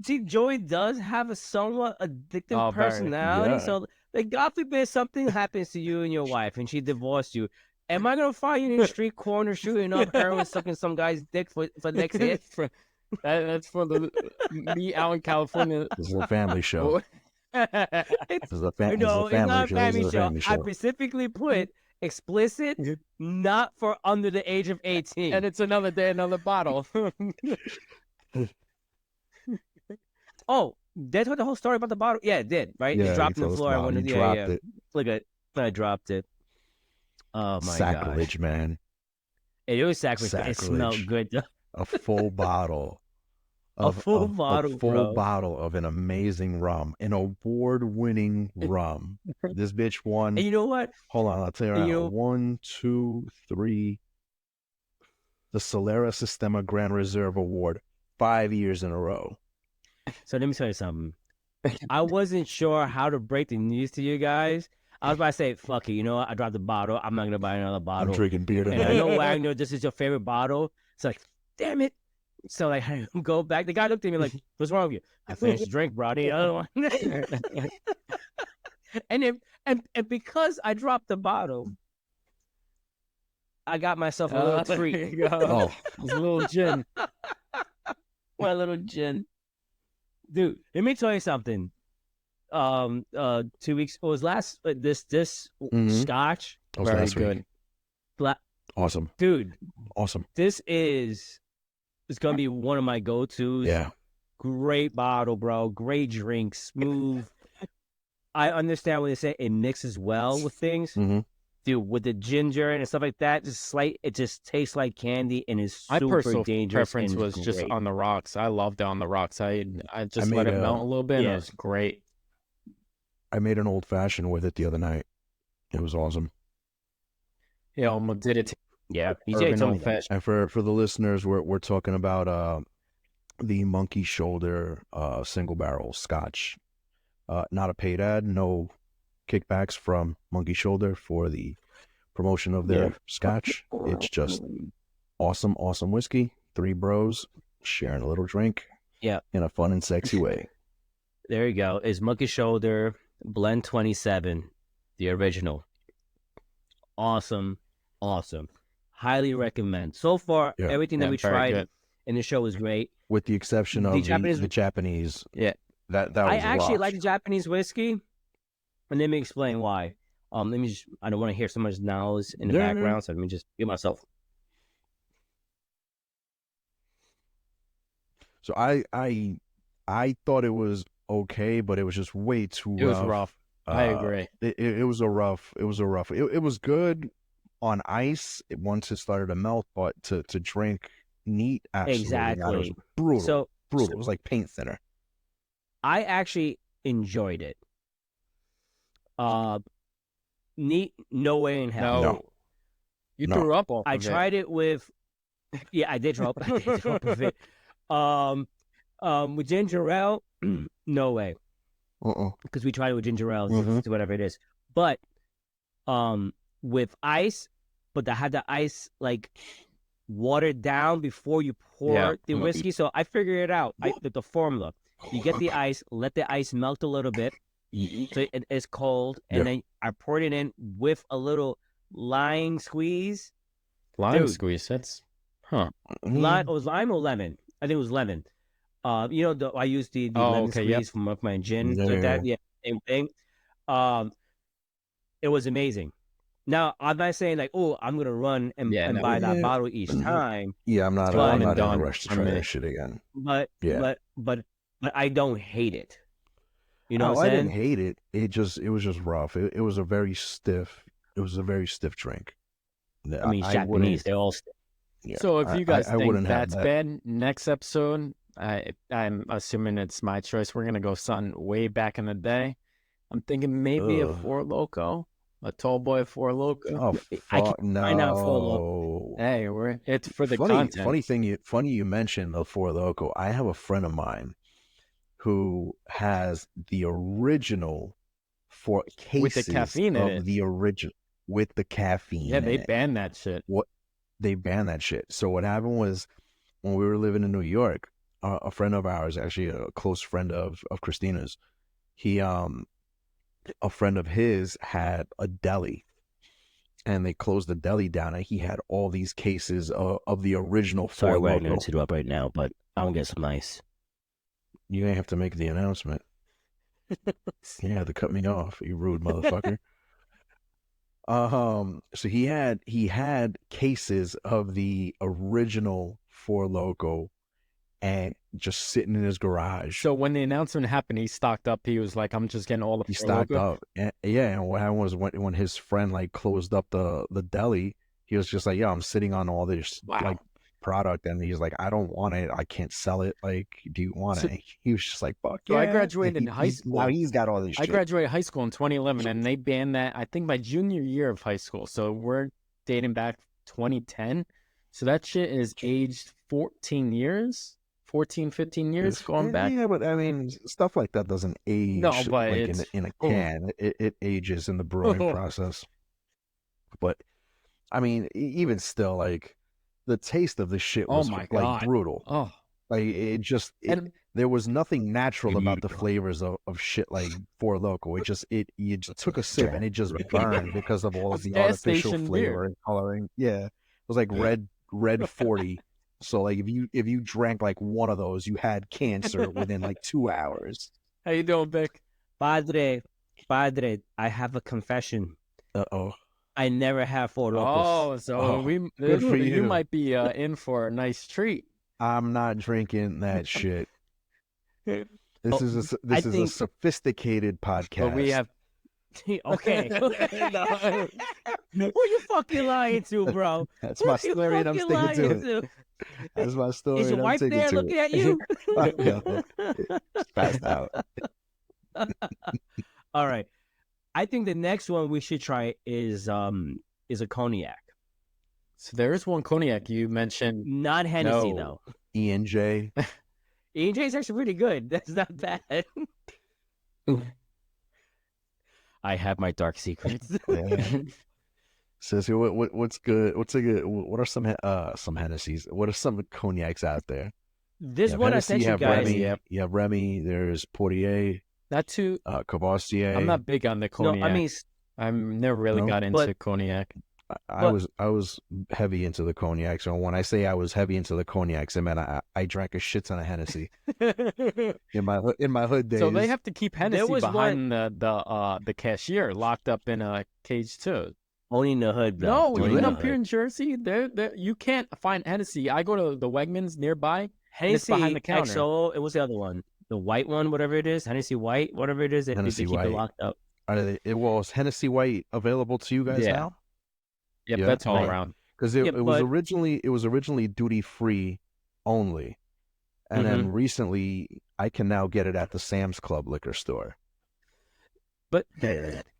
See, Joey does have a somewhat addictive personality. Yeah. So, like, God forbid something happens to you and your wife, and she divorced you. Am I gonna find you in the street corner shooting up heroin, sucking some guy's dick for the next hit? That's for me out in California. This is a family show. This is a family It's not a family This is a show. family show. I specifically put explicit, not for under the age of 18. And it's another day, another bottle. Oh, they told the whole story about the bottle. Yeah, it did, right? Yeah, it dropped he on the told us floor. about it. He Yeah. dropped it. Look at, I dropped it. Oh my Sacrilege, gosh. man. It was sacrilege. It smelled good. A full bottle. A full bottle of an amazing rum, an award-winning rum. This bitch won. And you know what? Hold on, I'll tell you right now. 1, 2, 3. The Solera Sistema Grand Reserve Award, 5 years in a row. So let me tell you something. I wasn't sure how to break the news to you guys. I was about to say, fuck it, you know what? I dropped the bottle. I'm not going to buy another bottle. I'm drinking beer And I tonight. know, Wagner, this is your favorite bottle. It's like, damn it. So, like, I go back. The guy looked at me like, what's wrong with you? I finished the drink, bro. I need another one. and because I dropped the bottle, I got myself a little treat. There you go. Oh, It's a little gin. My little gin. Dude, let me tell you something. 2 weeks, it was last, this Mhm. scotch. that was Very last week. good. Awesome. Dude, Awesome. it's going to be one of my go-tos. Yeah. Great bottle, bro. Great drink. Smooth. I understand when they say it mixes well with things. Mhm. Dude, with the ginger and stuff like that, it just tastes like candy and is My super personal dangerous. preference and was just great. on the rocks. I loved it on the rocks. I just I let made it melt a little bit. And yeah. it was great. I made an old fashioned with it the other night. It was awesome. Yeah, almost did it. Yeah, BJ Urban told me old that. fashioned. And for the listeners, we're talking about the Monkey Shoulder single barrel scotch. Not a paid ad, no kickbacks from Monkey Shoulder for the promotion of their scotch. It's just awesome whiskey. 3 bros sharing a little drink. Yeah. In a fun and sexy way. There you go. Is Monkey Shoulder Blend 27, the original. Awesome. awesome. Highly recommend. So far, everything that we tried good. in the show was great. With the exception of the Japanese. Yeah. That was I actually rough. like the Japanese whiskey, and let me explain why. Let me just, I don't want to hear so much noise in the background, so let me just give myself. So I thought it was okay, but it was just way too rough. It was rough. I agree. It was a rough. It was good on ice once it started to melt, but to drink neat, absolutely not. It was brutal. So brutal. It was like paint thinner. I actually enjoyed it. Neat, no way in hell. No. You threw up off I of tried it with, yeah, I did throw up. I did throw up with it. With ginger ale, no way. Because we tried it with ginger ale, whatever it is. But with ice, but I had the ice like watered down before you pour the whiskey. So I figured it out. The formula. You get the ice, let the ice melt a little bit, so it is cold, and then I poured it in with a little lime squeeze. Lime squeeze? That's Lime? It was lime or lemon? I think it was lemon. You know, I used the lemon squeeze from my gin, like that. Yeah, same thing. It was amazing. Now I'm not saying like, oh, I'm gonna run and buy that bottle each time. Yeah, I'm not in a rush to try that shit again. But I don't hate it. You know what I'm saying? I didn't hate it. It was just rough. It was a very stiff drink. I mean, Japanese, they're all stiff. Yeah, so if you guys think that's bad, next episode, I'm assuming it's my choice. We're gonna go something way back in the day. I'm thinking maybe a Four Loko, a tall boy Four Loko. Oh, fuck no! Find out Four Loko. Hey, it's for the content. Funny you mentioned the Four Loko. I have a friend of mine who has the original four cases with the caffeine of the original with the caffeine. Yeah, they banned that shit. They banned that shit. So what happened was when we were living in New York, a friend of ours, actually a close friend of Christina's, a friend of his had a deli, and they closed the deli down, and he had all these cases of the original Four Loko. Sorry, we're going to interrupt right now, but I'm gonna get some ice. You ain't have to make the announcement. You have to cut me off, you rude motherfucker. So he had cases of the original Four Loko, and just sitting in his garage. So when the announcement happened, he stocked up. He was like, "I'm just getting all the." He stocked up, and what happened was when his friend like closed up the deli, he was just like, "Yeah, I'm sitting on all this like product," and he's like, "I don't want it. I can't sell it. Like, do you want it?" He was just like, "Fuck yeah!" I graduated high school. Now he's got all this shit. I graduated high school in 2011, and they banned that. I think my junior year of high school. So we're dating back 2010. So that shit is aged 15 years going back. Yeah, but I mean, stuff like that doesn't age. No, but like in a can. It ages in the brewing process. But I mean, even still, like the taste of the shit was like brutal. Oh, like there was nothing natural about the flavors of shit like Four Loko. You just took a sip and it just burned because of all of the artificial flavor and coloring. Yeah, it was like red 40. So like if you drank like one of those, you had cancer within like 2 hours. How you doing, Vic? Padre, I have a confession. Uh-oh. I never have Four Locos. Oh, so good for you. You might be in for a nice treat. I'm not drinking that shit. This is a sophisticated podcast. But we have. Okay. Who you fucking lying to, bro? That's my story, and I'm sticking to it. That's my story. Is your wife there looking at you? Passed out. All right. I think the next one we should try is a cognac. So there is one cognac you mentioned. Not Hennessy though. E&J. E&J is actually pretty good. That's not bad. I have my dark secrets. So what's good? What are some Hennessy's? What are some cognacs out there? This one I sent you guys. Remy, you have Remy. There's Portier. Not too. Cavassier. I'm not big on the cognac. No, I mean, I've never really got into cognac. I was heavy into the cognac. So when I say I was heavy into the cognacs, I meant I drank a shit ton of Hennessy in my hood days. So they have to keep Hennessy was behind the cashier, locked up in a cage too. Only in the hood, though. No, Only in even the up here hood. in Jersey, there you can't find Hennessy. I go to the Wegmans nearby, and it's Hennessy behind the counter. XO, it was the other one. The white one, whatever it is. Hennessy White, whatever it is. They Hennessy keep it White. locked up. Was Hennessy White available to you guys Yeah. now? Yep, Yeah, that's all right. around. Because it was originally duty free only, and then recently I can now get it at the Sam's Club liquor store. But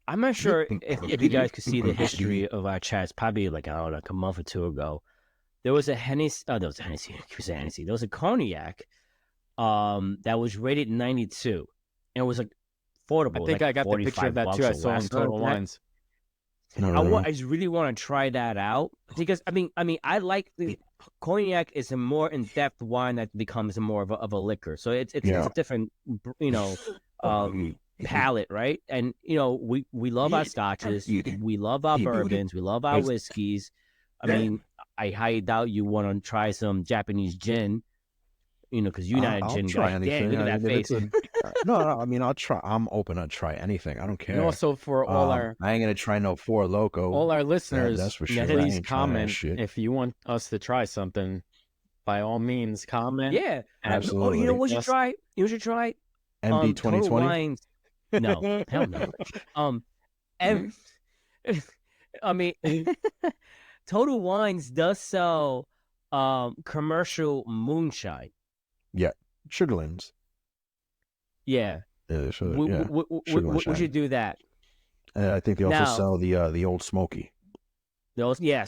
I'm not sure if you guys could see the history of our chats. Probably like, I don't know, like a month or two ago. There was a Hennessy. Oh, there was a Hennessy. Hennessy. There was a cognac that was rated 92. And it was like affordable. I think I got the picture of that too. I saw on Total Wines. I just really want to try that out because I mean, I like the cognac is a more in depth wine that becomes more of a liquor. So it's a different, palate, right? And we love our scotches, we love our bourbons, we love our whiskeys. I mean, I highly doubt you want to try some Japanese gin. Because you're not a gin guy. Anything. Damn, look at that face. No, I mean, I'll try. I'm open to try anything. I don't care. And also for all I ain't gonna try no Four Loko. all our listeners, that's for sure. please comment if you want us to try something. By all means, comment. Yeah, absolutely. Oh, you know what you try? You should try MB 2020. Total Wines. No, hell no. I mean, Total Wines does sell commercial moonshine. Yeah, Sugarlands. Yeah. Yeah, we should do that. I think they also sell the Old Smoky. The Old Smoky. Yeah,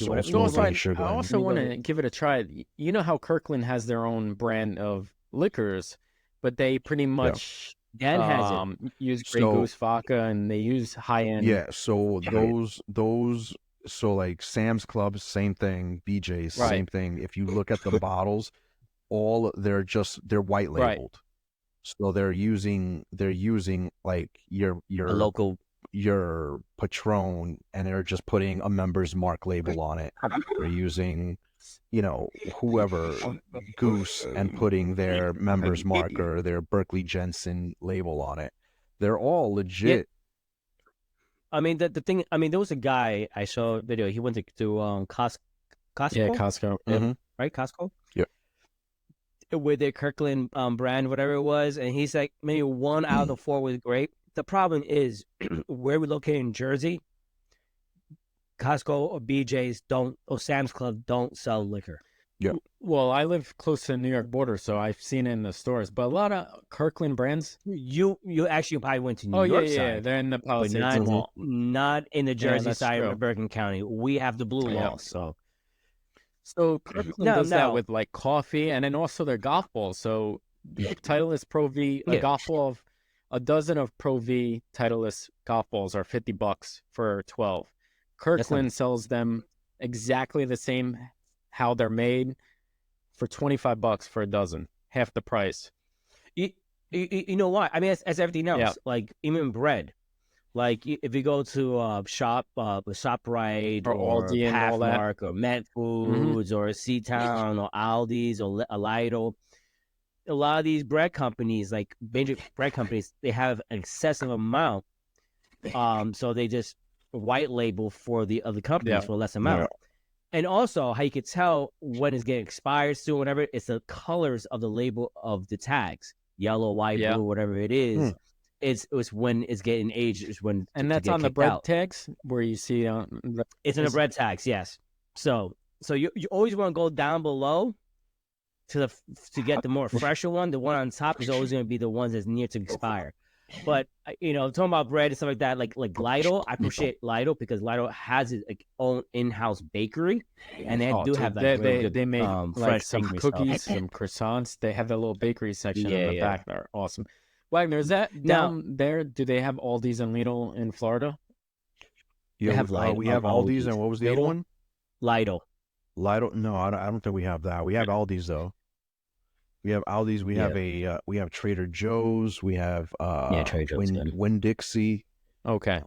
whatever. I also want to give it a try. You know how Kirkland has their own brand of liquors, but they pretty much has it. use Grey Goose vodka, and they use high end. Yeah, so those. So like Sam's Club, same thing. BJ's, same thing. If you look at the bottles, they're white labeled. Right. So they're using like your local, your Patron, and they're just putting a Member's Mark label on it. They're using, whoever Goose and putting their Member's Mark or their Berkeley Jensen label on it. They're all legit. Yeah. I mean, the thing. I mean, there was a guy I saw a video. He went to Costco. Yeah, Costco. Mm-hmm. Right, Costco. Yeah. With their Kirkland brand, whatever it was, and he's like, maybe 1 out of the 4 was great. The problem is where we're located in Jersey. Costco or BJ's or Sam's Club don't sell liquor. Yeah. Well, I live close to the New York border, so I've seen it in the stores. But a lot of Kirkland brands. You actually probably went to New York side. Yeah, they're in the Palisades. Not in the Jersey side of Bergen County. We have the blue law, so. So Kirkland does that with like coffee, and then also their golf balls. So Titleist Pro V, a golf ball of a dozen of Pro V Titleist golf balls are $50 for 12. Kirkland sells them exactly the same how they're made for $25 for a dozen, half the price. You know why? I mean, as everything else, like even bread. Like if you go to ShopRite or Aldi and all that, Pathmark or Met Foods or Seatown or Aldi's or Lidl, a lot of these bread companies, like major bread companies, they have an excessive amount. So they just white label for the other companies for less amount. Yeah. And also, how you could tell when it's getting expired soon, whatever, it's the colors of the label of the tags, yellow, white, blue, whatever it is. It's when it's getting aged. Is when that's on the bread tags where you see it's in the bread tags. Yes. So you always want to go down below to get the more fresher one. The one on top is always going to be the ones that's near to expire. But talking about bread and stuff like that, like Lidl, I appreciate Lidl because Lidl has its own in-house bakery, and they do have that. They make like some cookies, some croissants. They have that little bakery section in the back. They're awesome. Wagner, is that down there? Do they have Aldi's and Lidl in Florida? Yeah, have Lidl. We have Aldi's, and what was the other one? Lidl. No, I don't think we have that. We have Aldi's though. We have Aldi's. We have we have Trader Joe's. We have Trader Joe's Winn-Dixie. Okay.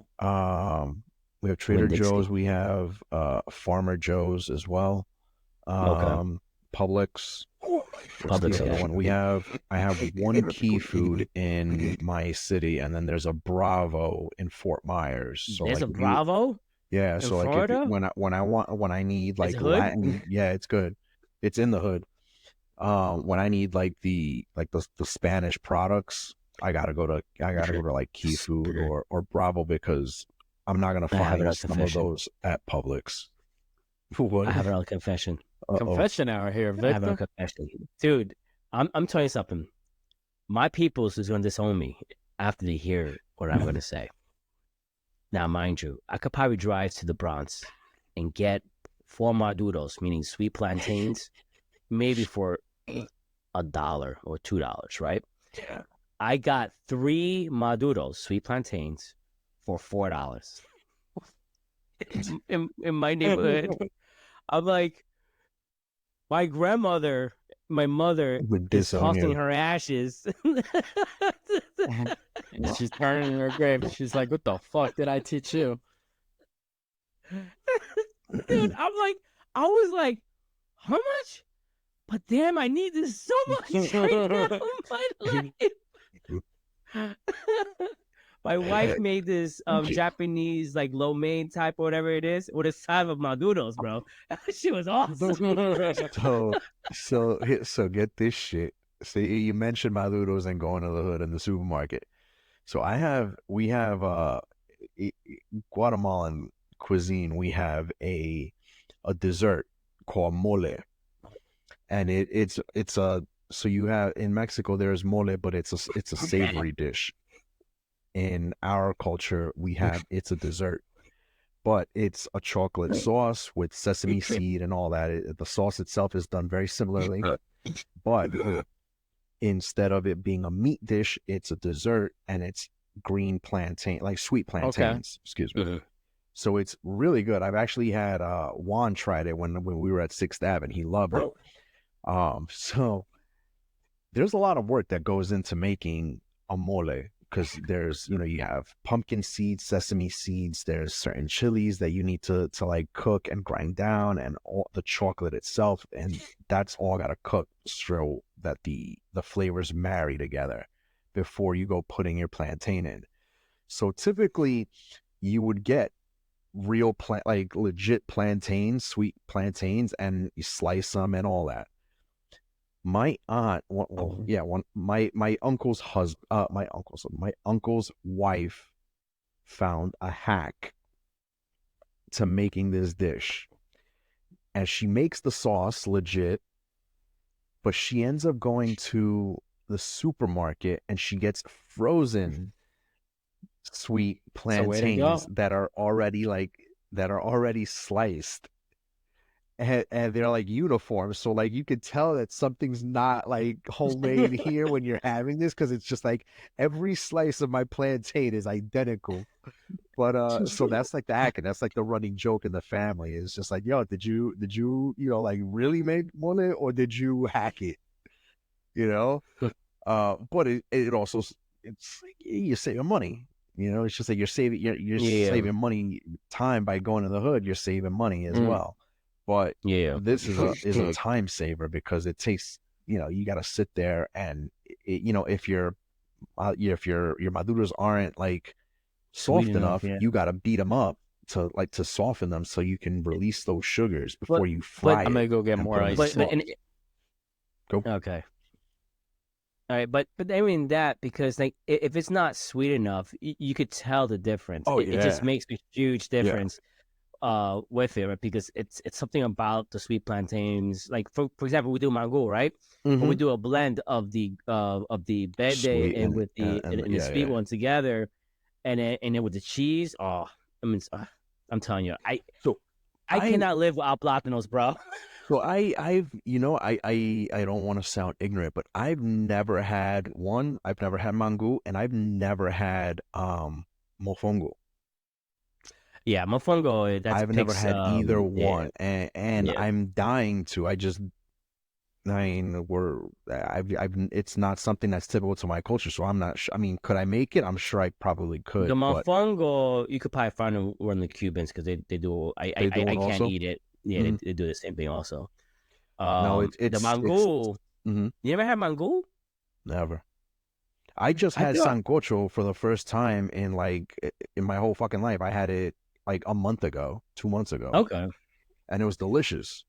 We have Trader Winn-Dixie. Joe's. We have Farmer Joe's as well. Okay. Publix. What's Publix, the other okay. one? I have one Key Food in my city, and then there's a Bravo in Fort Myers. So There's like a if you, Bravo yeah. in So like if Florida? when I need Is like it hood? Latin, yeah, it's good. It's in the hood. When I need like the Spanish products, I gotta go to like Key Food or Bravo because I'm not gonna I have it find on some of confession. those at Publix. I What? have it on confession. Uh-oh. Confession hour here, I have it on Victor. confession. Dude, I'm telling you something. My peoples is going to disown me after they hear what I'm going to say. Now, mind you, I could probably drive to the Bronx and get 4 maduros, meaning sweet plantains, maybe for $1 or $2, right? Yeah. I got 3 maduros, sweet plantains, for $4 in my neighborhood. I'm like, my grandmother, my mother Would is disown tossing you. her ashes. And she's turning in her grave. She's like, "What the fuck did I teach you?" Dude, I was like, how much? But damn, I need this so much right now in my life. My wife made this Japanese like lo mein type or whatever it is with a side of maduros, bro. That shit was awesome. So get this shit. See, you mentioned Maludos and going to the hood in the supermarket. So we have Guatemalan cuisine. We have a dessert called mole, and it's a so you have in Mexico there's mole, but it's a savory dish. In our culture, we have it's a dessert, but it's a chocolate sauce with sesame seed and all that. The sauce itself is done very similarly, but instead of it being a meat dish, it's a dessert and it's green plantain, like sweet plantains. Excuse me. So it's really good. I've actually had Juan tried it when we were at 6th Ave and he loved it. So there's a lot of work that goes into making a mole because there's, you have pumpkin seeds, sesame seeds, there's certain chilies that you need to like cook and grind down, and all the chocolate itself, and that's all got to cook so that the flavors marry together before you go putting your plantain in. So typically you would get real like legit plantains, sweet plantains, and you slice them and all that. My aunt, my uncle's my uncle's wife found a hack to making this dish, and she makes the sauce legit, but she ends up going to the supermarket and she gets frozen sweet plantains that are already sliced. And they're like uniform, so like you could tell that something's not like homemade here when you're having this, because it's just like every slice of my plantain is identical. But so that's like the hack, and that's like the running joke in the family. Is just like, yo, did you like really make one, or did you hack it? But it also, it's like you're saving money. It's just like you're saving money, time by going to the hood. You're saving money as well. But this is a time saver because it takes, you got to sit there and if your maduros aren't like soft enough, you got to beat them up to soften them so you can release those sugars before you fry it. I'm gonna go get more ice. Go. Okay. All right, but I mean that because like if it's not sweet enough, you could tell the difference. It just makes a huge difference. With it, right? Because it's something about the sweet plantains. Like for example, we do mango, right? But we do a blend of the bede and with the sweet one together, and then with the cheese. Oh, I mean, I'm telling you, I cannot live without plátanos, bro. So I don't want to sound ignorant, but I've never had mango, and I've never had mofongo. Yeah, mofongo. I've never had either one, and I'm dying to. it's not something that's typical to my culture, so I'm not I mean, could I make it? I'm sure I probably could. The but mofongo, you could probably find them around the Cubans because they do. they do I it can't also. eat it. Yeah, they do the same thing also. No, The it's mangul. mhm, You never had mangul? never. I just I had feel sancocho for the first time in my whole fucking life. I had it like a month ago, 2 months ago, okay. and it was delicious.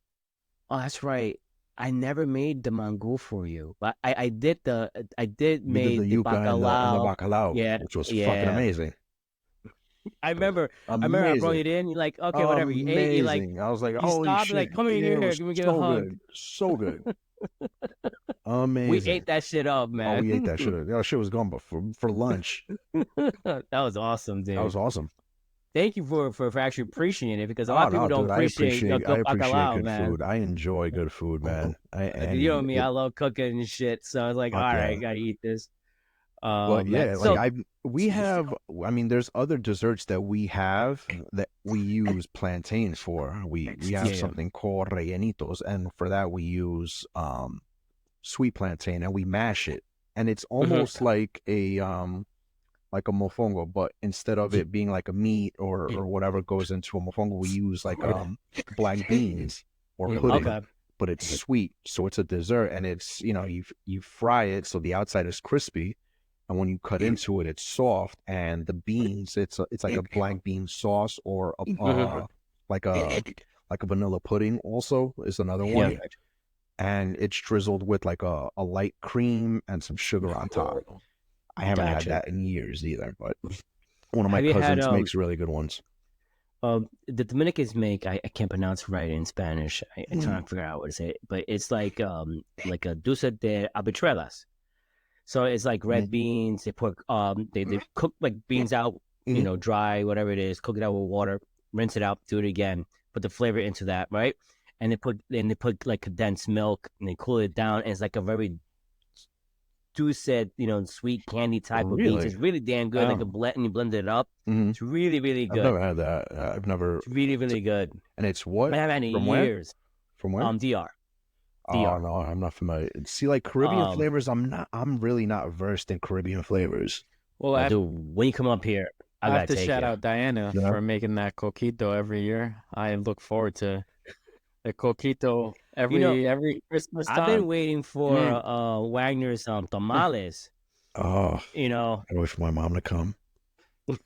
Oh, that's right. I never made the mangul for you, but I did You did the made the yuca and the bacalao. bacalao, Yeah, which was fucking yeah. amazing. I remember I brought Amazing. it in. You're like, okay, whatever. You ate. You like, Amazing. I was like, you holy stopped. You're shit. like, come Yeah, here, it was give me a so hug. good. So good. We Amazing. ate that shit up, Oh, man. we ate that shit. That shit was gone, but for lunch. That was awesome, That dude. was awesome. Thank you for actually appreciating it because a lot Oh of people no, don't dude, appreciate a I good appreciate bacalao, good man. food. I enjoy good food, man. You know me, I love cooking and shit. So I was like, all Fuck right, yeah. gotta eat this. But Man. yeah, So I mean, there's other desserts that we have that we use plantains for. We have yeah. something called rellenitos, and for that we use sweet plantain, and we mash it, and it's almost like a mofongo, but instead of it being like a meat or whatever goes into a mofongo, we use like black beans or pudding, Okay. but it's sweet, so it's a dessert, and it's you fry it so the outside is crispy, and when you cut into it, it's soft, and the beans, it's like a black bean sauce or like a vanilla pudding also is another one, Yeah. and it's drizzled with like a light cream and some sugar on top. I haven't had Gotcha. that in years either, but one of my Have you had cousins makes really good ones. the Dominicans make I can't pronounce it right in Spanish. I trying to figure out what to say, but it's like a dulce de habichuelas. So it's like red beans. They put they cook like beans out, dry, whatever it is. Cook it out with water, rinse it out, do it again. Put the flavor into that, right? And they put like condensed milk and they cool it down. And it's like a very dulce, sweet candy type of beans. It's really damn good. Like a blend, and you blend it up. It's really, really good. I've never had that. I've never. It's really, really good. And it's what? I haven't had it in From where? years. From where? DR. Oh no, I'm not familiar. See, like Caribbean flavors, I'm really not versed in Caribbean flavors. Well, dude, when you come up here, I have to take shout it. out Diana for making that coquito every year. I look forward to the coquito every Christmas time. I've been waiting for Wagner's tamales. Oh, I gotta wait for my mom to come.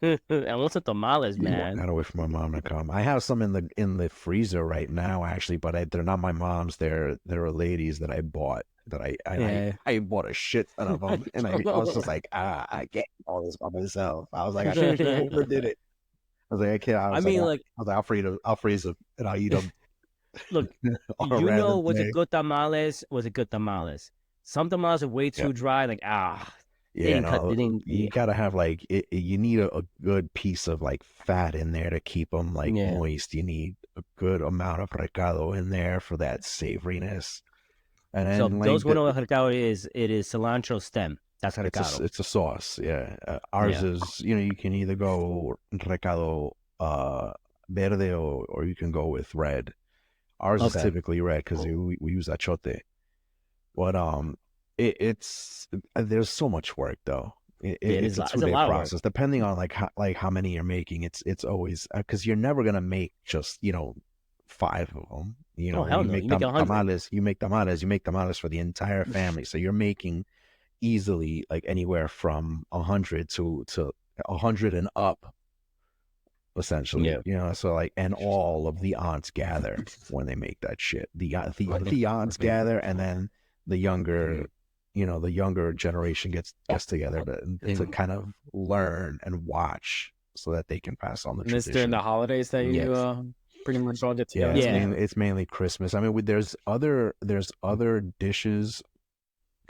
I want some tamales, man. Gotta wait for my mom to come. I have some in the freezer right now, actually, but they're not my mom's. They're a lady's that I bought. That I bought a shit ton of them, and I was just like, I can't eat all this by myself. I was like, I overdid it. I was like, I can't. I was like, I'll freeze them and I'll eat them. Look, was a good tamales? Was a good tamales? Some tamales are way too dry. Like you gotta have like you need a good piece of like fat in there to keep them like moist. You need a good amount of recado in there for that savoriness. And then, so those recado is cilantro stem. That's recado. It's a sauce. Yeah, ours is you can either go recado verde or you can go with red. Ours is typically red because we use achote. But it's there's so much work though. It's a 2-day process. Depending on like how many you're making, it's always because you're never gonna make just 5 of them. You make tamales. You make tamales for the entire family. So you're making easily like anywhere from 100 to 100 and up. Essentially, so like, and all of the aunts gather when they make that shit. The aunts gather, and then the younger generation gets together to kind of learn and watch so that they can pass on the tradition. It's during the holidays that you pretty much all get together. It's mainly Christmas. I mean, there's other dishes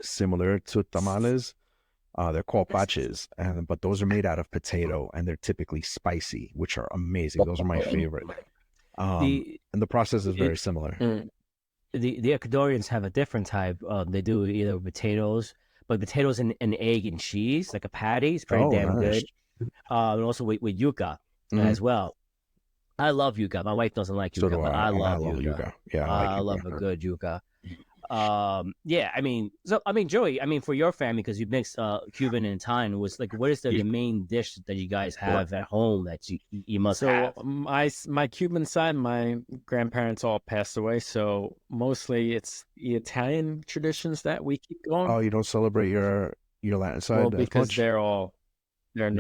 similar to tamales. They're called paches, but those are made out of potato, and they're typically spicy, which are amazing. Those are my favorite. And the process is very similar. The Ecuadorians have a different type. They do either potatoes and egg and cheese, like a patty. It's pretty damn good. And also with yuca as well. I love yuca. My wife doesn't like yuca, but I love yuca. Yeah, I love a good yuca. Yeah, I mean, Joey, I mean, for your family, because you mix Cuban and Italian, was like, what is the main dish that you guys have at home that you must have? So my Cuban side, my grandparents all passed away, so mostly it's the Italian traditions that we keep going. Oh, you don't celebrate your Latin side Well, as because much? they're all they're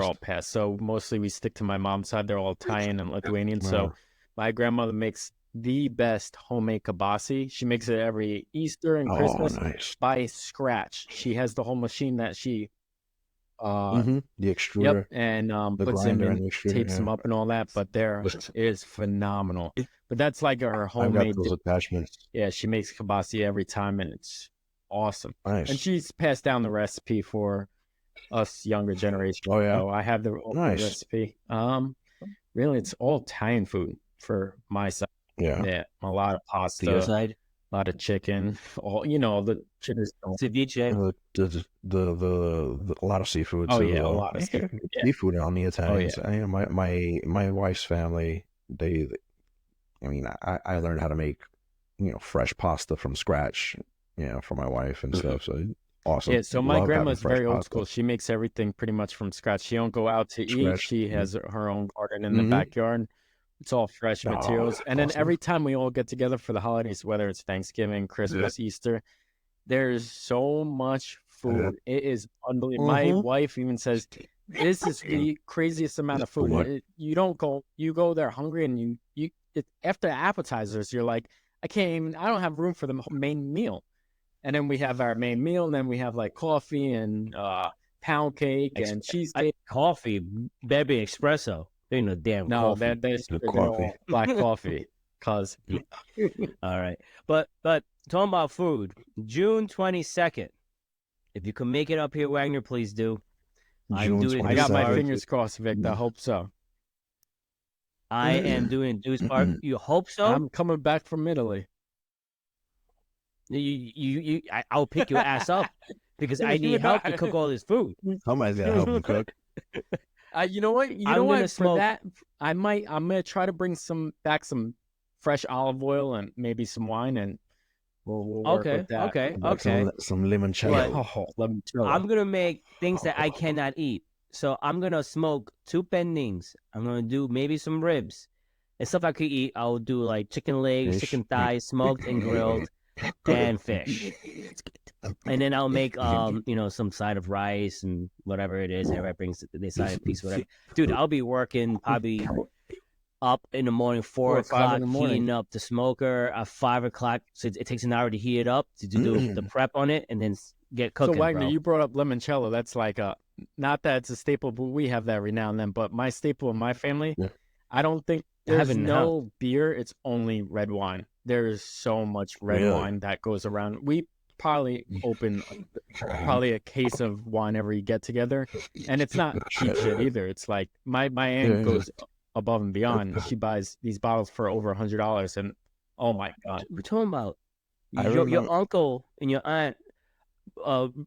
all passed? passed. So mostly we stick to my mom's side. They're all Italian and Lithuanian. So Wow. my grandmother makes the best homemade kibasi. She makes it every Easter and Oh, Christmas nice. by scratch. She has the whole machine that she The extruder, and the puts them grinder and in, the extruder. tapes them Yeah. up and all that. But there is phenomenal. But that's like her I've got homemade. those attachments. Yeah, she makes kibasi every time, and it's awesome. And Nice. she's passed down the recipe for us younger generation. Oh, yeah? So I have the Nice. recipe. Really, it's all Italian food for my side. Yeah. Yeah, a lot of To your pasta, side, a lot of chicken, all the traditional. ceviche. The a lot of seafood. Oh too, yeah, a though. lot of stuff. Yeah. Seafood on the Italians. yeah. My wife's family, I learned how to make, fresh pasta from scratch, for my wife and stuff. So awesome. Yeah, so my Love grandma's having fresh very old pasta. school. She makes everything pretty much from scratch. She don't go out to eat. Scratch. She has her own garden in the Mhm. backyard. It's all fresh Oh, materials. And then awesome. every time we all get together for the holidays, whether it's Thanksgiving, Christmas, Easter, there's so much food. It is unbelievable. My Mhm. wife even says, this is the craziest amount of food. much. You go there hungry, and after appetizers, you're like, I don't have room for the main meal. And then we have our main meal, and then we have like coffee and pound cake and cheesecake. Coffee, baby espresso. There ain't no damn No, coffee. they're coffee. all black coffee. Cause All right, but talking about food, June 22nd. If you can make it up here, Wagner, please do. I'm June doing. I got my 22nd. fingers crossed, Vic. I hope so. I am doing Deuce Park. You hope so? I'm coming back from Italy. I'll pick your ass up because I need help to cook all this food. Somebody's gotta help him cook. You know what? I'm gonna smoke- For that, I'm gonna try to bring some fresh olive oil and maybe some wine, and we'll work with that. Okay. Some limoncello. Oh, limoncello. I'm gonna make things that I cannot eat. So I'm gonna smoke 2 pendings. I'm gonna do maybe some ribs and stuff I could eat. I'll do like chicken legs, Fish. chicken thighs, smoked and grilled, and fish. And then I'll make some side of rice and whatever it is. Everybody brings the side piece, whatever. Dude, I'll be working probably up in the morning, 4 4 or 5 in o'clock, the morning. heating up the smoker at 5 o'clock. So it takes an hour to heat it up to do the prep on it and then get cooking. So Wagner, bro. you brought up limoncello. That's like not that it's a staple, but we have that every now and then. But my staple in my family, Yeah. I don't think there's Heaven no beer. It's only red wine. There is so much red Really? wine that goes around. We probably open a case of wine every get together, and it's not cheap shit either. It's like my aunt Yeah. goes above and beyond. She buys these bottles for over $100, and oh my god, We're talking about I your remember- uncle and your aunt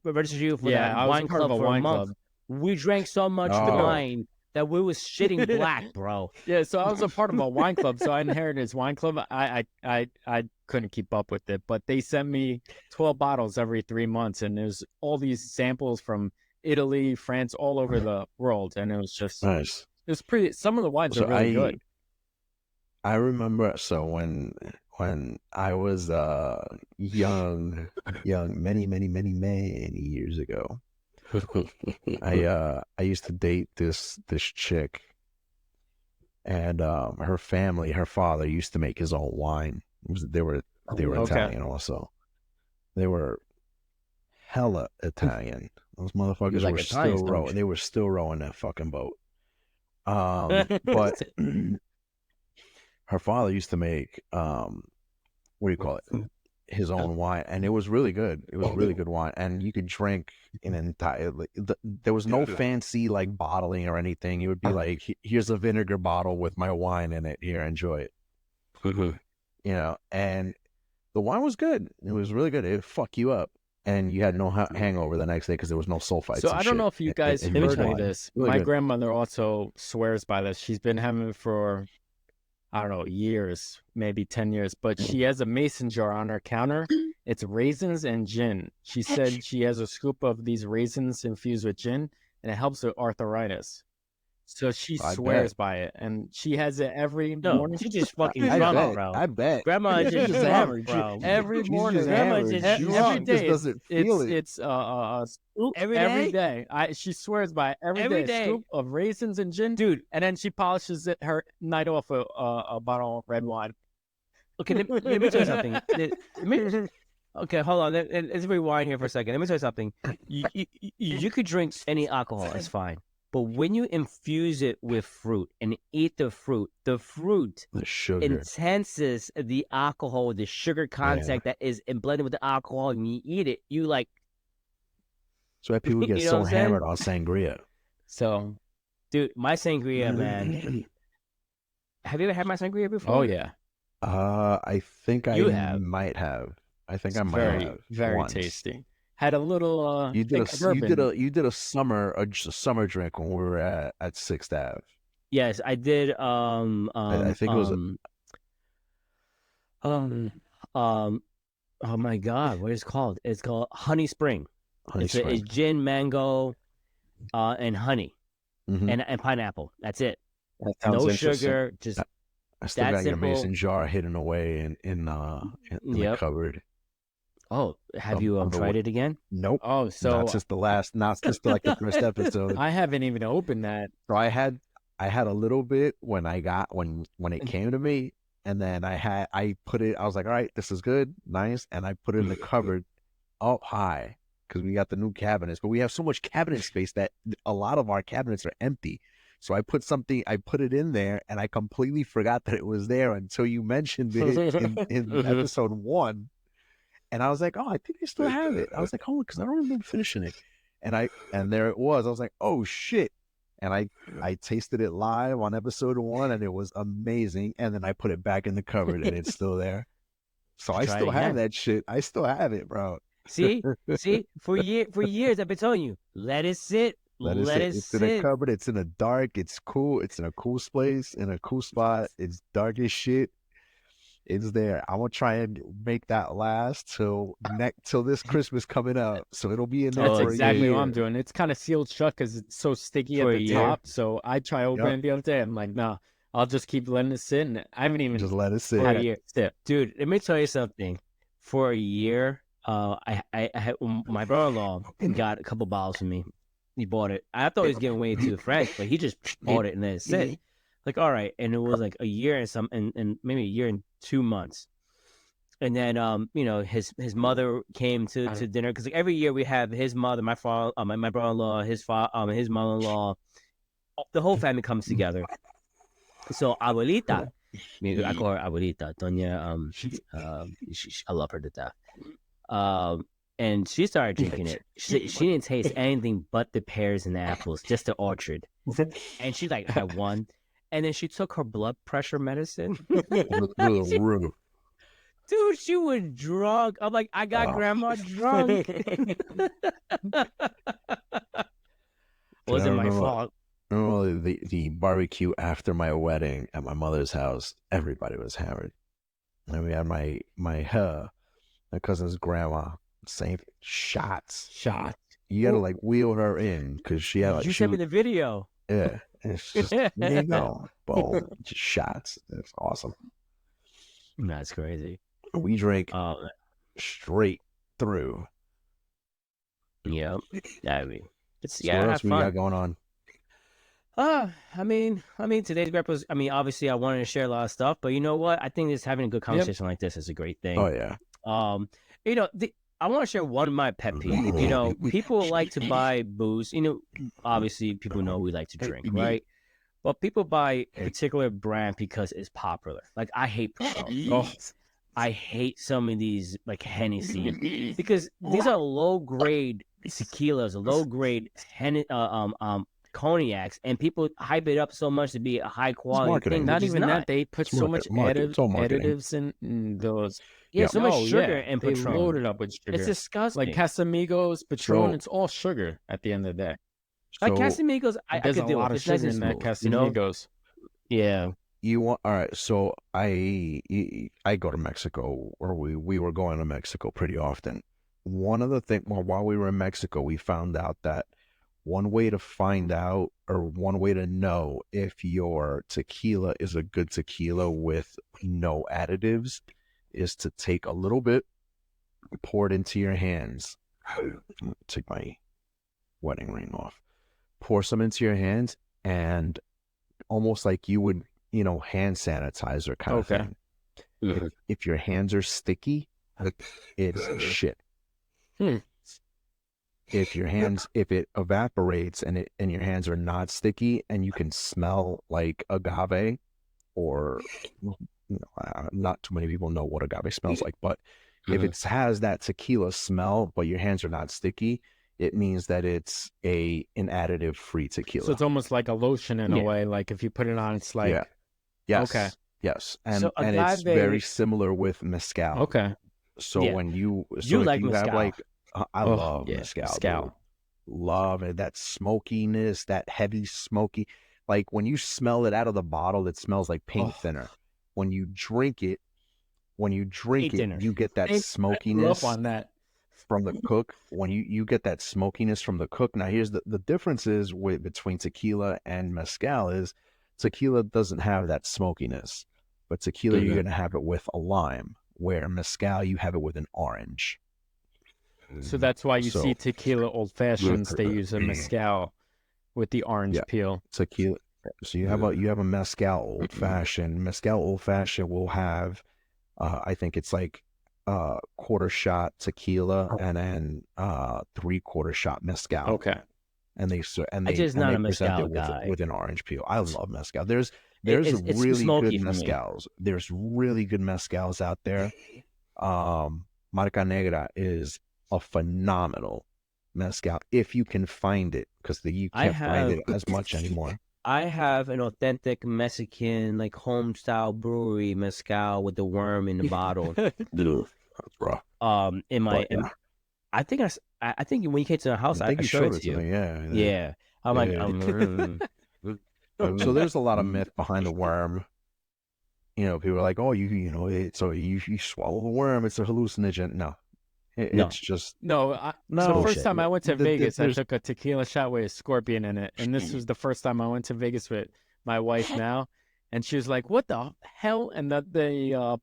registered you for yeah, that I was wine part club of a for wine a month. club. We drank so much Oh. wine that we was shitting black, bro. Yeah, so I was a part of a wine club, so I inherited his wine club. I couldn't keep up with it, but they sent me 12 bottles every 3 months, and there's all these samples from Italy, France, all over the world, and it was just Nice. it was pretty. Some of the wines So are really good. I remember, so when I was young, many years ago, I used to date this chick, and her family, her father used to make his own wine. They were Okay. Italian also. They were hella Italian. Those motherfuckers like were Italians, still don't rowing. you? They were still rowing that fucking boat. But her father used to make what do you call it? His own wine, and it was really good. It was really good wine, and you could drink an entire. There was no fancy like bottling or anything. It would be like, here's a vinegar bottle with my wine in it. Here, enjoy it. And the wine was good. It was really good. It would fuck you up, and you had no hangover the next day because there was no sulfites. So and I don't shit know if you guys in have your heard of wine. this. Really My good. grandmother also swears by this. She's been having it for, I don't know, years, maybe 10 years. But she has a mason jar on her counter, It's raisins and gin. She said she has a scoop of these raisins infused with gin, and it helps with arthritis. So she swears by it, and she has it every morning. She just fucking I drunk, bet. bro. I bet. Grandma She's just just drunk, hammered. bro. Every She's morning, just Grandma hammered. just- She every day. just doesn't feel it. It's scoop Every every day? day. She swears by it every Every day. day. Scoop of raisins and gin, Dude, and then she polishes it her night off a bottle of red wine. okay, let me tell you something. Okay, hold on. Let's rewind here for a second. Let me tell you something. You could drink any alcohol, it's fine. But when you infuse it with fruit and eat the fruit The sugar. intenses the alcohol, the sugar content that is blended with the alcohol, and you eat it, you like, So why people get You know so what I'm saying? hammered on sangria. So, dude, my sangria, man. Have you ever had my sangria before? oh yeah, I think I You have. might have. I think I it's might very have. very once. tasty. Had a little You did thick you did a summer drink when we were at Sixth Ave. Yes, I did. I think it was oh my God, what is it called? It's called Honey Spring. Honey It's Spring. gin, mango, and honey, Mhm. and pineapple. That's it. That sounds No interesting. sugar, just I still that got your simple. mason jar hidden away in the Yep. cupboard. Oh, have you I'm the tried it again? Nope. Oh, so Not since like the first episode. I haven't even opened that. So I had a little bit when it came to me, and then I put it. I was like, all right, this is good, nice, and I put it in the cupboard up high because we got the new cabinets, but we have so much cabinet space that a lot of our cabinets are empty. So I put it in there, and I completely forgot that it was there until you mentioned it in episode 1. And I was like, oh, I think I still have it. I was like, oh, because I don't remember finishing it. And there it was. I was like, oh shit. And I tasted it live on episode 1, and it was amazing. And then I put it back in the cupboard, and it's still there. So I Try still it have again. that shit. I still have it, bro. See, for years I've been telling you, let it sit, let it It's in a sit. cupboard. It's in a dark. It's cool. It's in a cool space, in a cool spot. It's dark as shit. It's there. I'm gonna try and make that last till this Christmas coming up. So it'll be in there Oh, That's for a exactly year. what I'm doing. It's kind of sealed shut because it's so sticky For at a the year. top. So I try opening Yep. it the other day. I'm like, nah, I'll just keep letting it sit. And I haven't even Just let it sit. For had a it year. sit. Dude, let me tell you something. For a year, I had my brother-in-law got a couple bottles from me. He bought it. I thought he was giving away to the friends, but he just bought it and let it sit. Like, all right, and it was like a year and maybe a year and 2 months. And then his mother came to dinner because like every year we have his mother, my father, my brother-in-law, his his mother-in-law, the whole family comes together. So abuelita, I call her abuelita, Doña. I love her to death. And she started drinking it. She didn't taste anything but the pears and the apples, just the orchard. And she like had one, and then she took her blood pressure medicine. Dude, she was drunk. I'm like, I got grandma drunk. Wasn't my fault. Remember the barbecue after my wedding at my mother's house? Everybody was hammered. And we had my cousin's grandma, same shots. You gotta like wheel her in because she had like You sent me the video. yeah. And it's just there you go, boom, just shots. It's awesome. That's crazy. We drink straight through. Yeah. I mean, it's So what else we got going on? I mean, today's rep was. I mean, obviously, I wanted to share a lot of stuff, but you know what? I think just having a good conversation like this is a great thing. Oh yeah. I want to share one of my pet peeves. People like to buy booze. Obviously, people know we like to drink, right? But people buy a particular brand because it's popular. Like I hate Patron. Oh, I hate some of these like Hennessy because these are low grade tequilas, low grade cognacs, and people hype it up so much to be a high quality marketing. thing. not which is even not. that. They put so much It's all marketing. additives in those. Yeah, so much Oh, sugar yeah. in They Patron. load it up with sugar. It's disgusting. like Casamigos, Patron. So- It's all sugar at the end of the day. Like So- Casamigos, I There's could a deal lot with. of It's nice sugar and in that smooth, Casamigos. Yeah, You want all right? So I go to Mexico, or we were going to Mexico pretty often. One of the things, well, while we were in Mexico, we found out that one way to find out, or one way to know if your tequila is a good tequila with no additives, is to take a little bit, pour it into your hands. Take my wedding ring off. Pour some into your hands, and almost like you would, hand sanitizer kind of thing. If your hands are sticky, it's shit. If it evaporates and your hands are not sticky and you can smell like agave, or not too many people know what agave smells like, but if it has that tequila smell but your hands are not sticky, it means that it's an additive free tequila. So it's almost like a lotion in a way. Like if you put it on, it's like yes, okay, yes, and So and it's agave- very similar with mezcal. okay. So Yeah. when you You if like you have mezcal. like I Oh, love yeah, mezcal. mezcal. Dude. Love it. That smokiness, that heavy smoky. Like when you smell it out of the bottle, it smells like paint thinner. When you drink it, thinner. you get that Grew smokiness up on that. from the cook. When you get that smokiness from the cook. Now here's the differences between tequila and mezcal is tequila doesn't have that smokiness, but tequila you're gonna have it with a lime, where mezcal you have it with an orange. So that's why you So- see tequila old fashions. They use a mezcal with the orange Yeah. peel. Tequila. So you have a mezcal old fashioned. Mezcal old fashioned will have, I think it's like quarter shot tequila and then 3/4 shot mezcal. Okay. And they just not a present mezcal it guy. with an orange peel. I love mezcal. There's it's too really smoky good for me. mezcals. There's really good mezcals out there. Marca Negra is a phenomenal mezcal if you can find it, because you I can't find it have- as much anymore. I have an authentic Mexican, like home style brewery mezcal with the worm in the bottle. Bro, In my, I think I think when you came to the house, I I think you showed showed it to you. me. Yeah. Yeah, I'm like, Yeah. So there's a lot of myth behind the worm. People are like, oh, you swallow the worm, it's a hallucinogen. No, No. it's just No, no. so the first bullshit. time I went to The- Vegas, I there's- took a tequila shot with a scorpion in it, and this was the first time I went to Vegas with my wife now, and she was like, "What the hell?" And the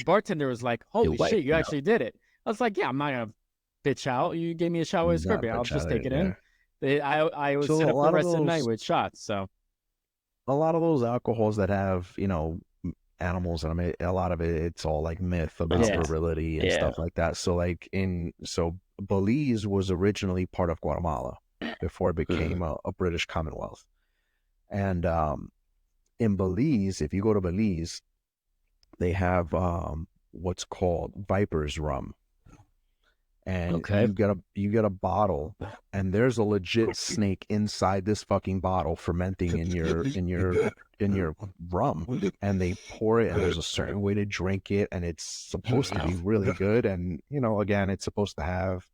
bartender was like, "Holy You're shit, you right, actually did it!" I was like, "Yeah, I'm not gonna bitch out. You gave me a shot with a Not scorpion. I'll bitch just out, take it yeah. in." I was So set a up lot the of rest of the night those- with shots. So a lot of those alcohols that have animals, and I mean, a lot of it's all like myth about Yeah. virility and stuff like that. So so Belize was originally part of Guatemala before it became a British Commonwealth. And in Belize, if you go to Belize, they have what's called Viper's rum. And Okay. you get a bottle, and there's a legit snake inside this fucking bottle fermenting in your rum, and they pour it, and there's a certain way to drink it, and it's supposed to be really good. And again, it's supposed to have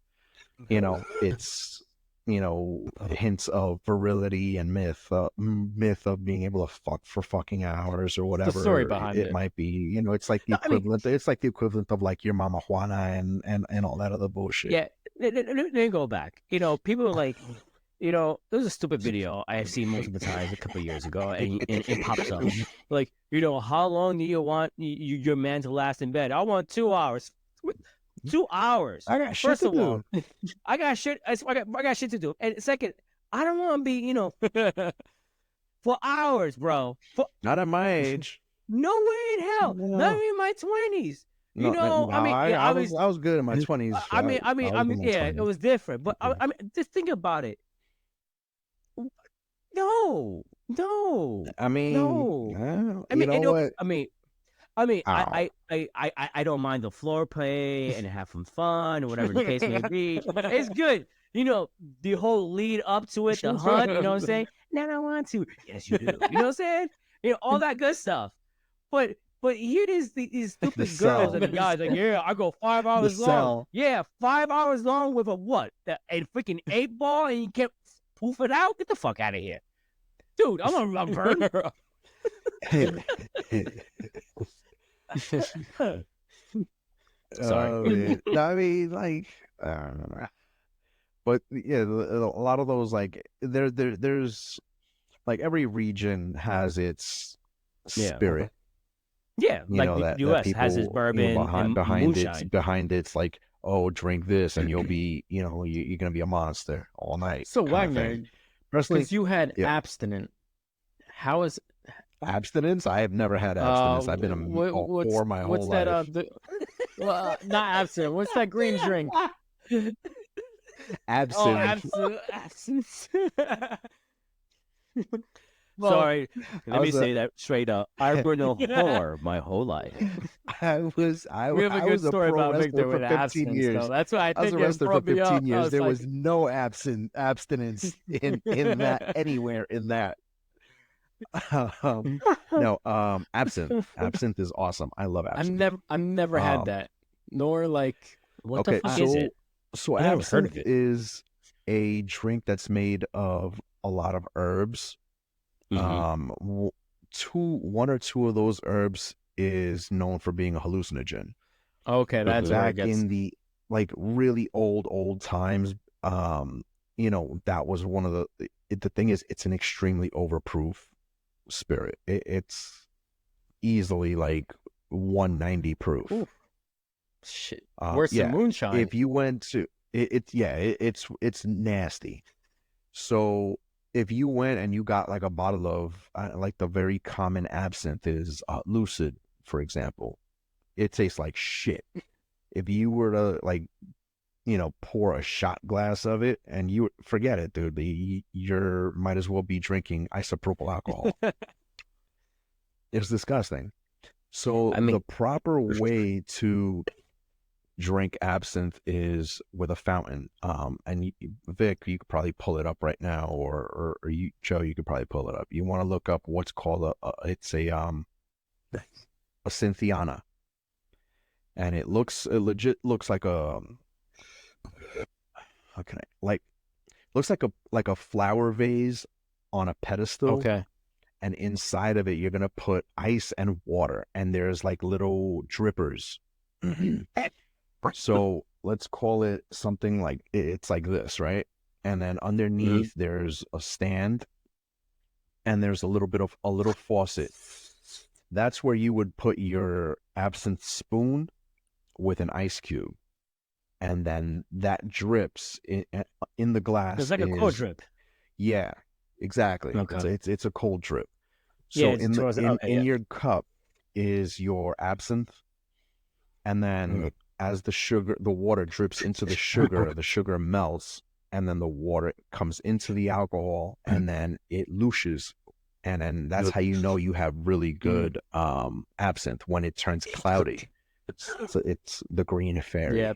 it's hints of virility and myth of being able to fuck for fucking hours or whatever story behind it. might be. It's like the No, I mean- equivalent. It's like the equivalent of like your mama Juana and all that other bullshit. Yeah, then go back. People are like, there's a stupid video I have seen multiple times a couple of years ago, and it pops up. Like, how long do you want your man to last in bed? I want 2 hours. 2 hours. I got shit First to of all, do. I got shit. I got shit to do. And second, I don't want to be, for hours, bro. Not at my age. No way in hell. No. Not even in my 20s. I was good in my 20s. Yeah, it was different. But I mean, just think about it. No. I mean, No. you know what? I don't mind the floor play and have some fun or whatever the case may be. It's good. The whole lead up to it, the hunt, you know what I'm saying? Now I want to. Yes, you do. You know what I'm saying? All that good stuff. But here it is, these stupid girls cell. and the guys like, yeah, I go 5 hours long. cell. Yeah, 5 hours long with a what? A freaking 8 ball, and you can't poof it out? Get the fuck out of here. Dude, I'm gonna burn. Sorry. Oh, man. No, I mean, like, I don't know. But yeah, a lot of those, like, there's like every region has its Yeah. spirit. Yeah, You like know, the that U.S. has its people, bourbon and moonshine. behind it's like, oh, drink this and you'll be, you're gonna be a monster all night, So kind of Wagner, thing. Personally, because you had yeah, abstinent, how is abstinence. I have never had abstinence. I've been a what's whore my whole what's that life. not abstinent? What's that green drink? Oh, Absinthe. abstinence. Well, Sorry, I let me was a, say that straight up. I've been a whore my whole life. we have a I good was a story pro about wrestler Victor for with 15 abstinence, though. years. That's why I I was think a it wrestler for brought me 15 up. I years. was There like, was no abstinence in that anywhere in that. No, absinthe. Absinthe is awesome. I love absinthe. I've never had Um, that, nor like What the okay, fuck is it? so I never heard of absinthe it. is a drink that's made of a lot of herbs. Mm-hmm. One or two of those herbs is known for being a hallucinogen. okay, But that's where it back gets. in the like really old times, that was one of the thing is it's an extremely overproof spirit. It's easily like 190 proof. Ooh, shit, worse than Yeah. moonshine. If you went to it's nasty. So if you went and you got like a bottle of like the very common absinthe is Lucid, for example, it tastes like shit. If you were to like, pour a shot glass of it and you forget it, dude, you're might as well be drinking isopropyl alcohol. It's disgusting. So I mean, the proper way to drink absinthe is with a fountain. Vic, you could probably pull it up right now, or you, Joe, you could probably pull it up. You want to look up what's called it's a Cynthiana, and it legit looks like a how can I like looks like a flower vase on a pedestal. Okay. And inside of it, you're gonna put ice and water, and there's like little drippers. So let's call it something like it's like this, right? And then underneath there's a stand, and there's a little faucet. That's where you would put your absinthe spoon with an ice cube, and then that drips in the glass. it's like a cold drip. Yeah, exactly. Okay. It's a cold drip. Yeah, So it's in towards- okay, yeah. your cup is your absinthe, and then as the water drips into the sugar melts, and then the water comes into the alcohol, and then it looshes, and then that's how you know you have really good absinthe when it turns cloudy. It's the green fairy. Yeah,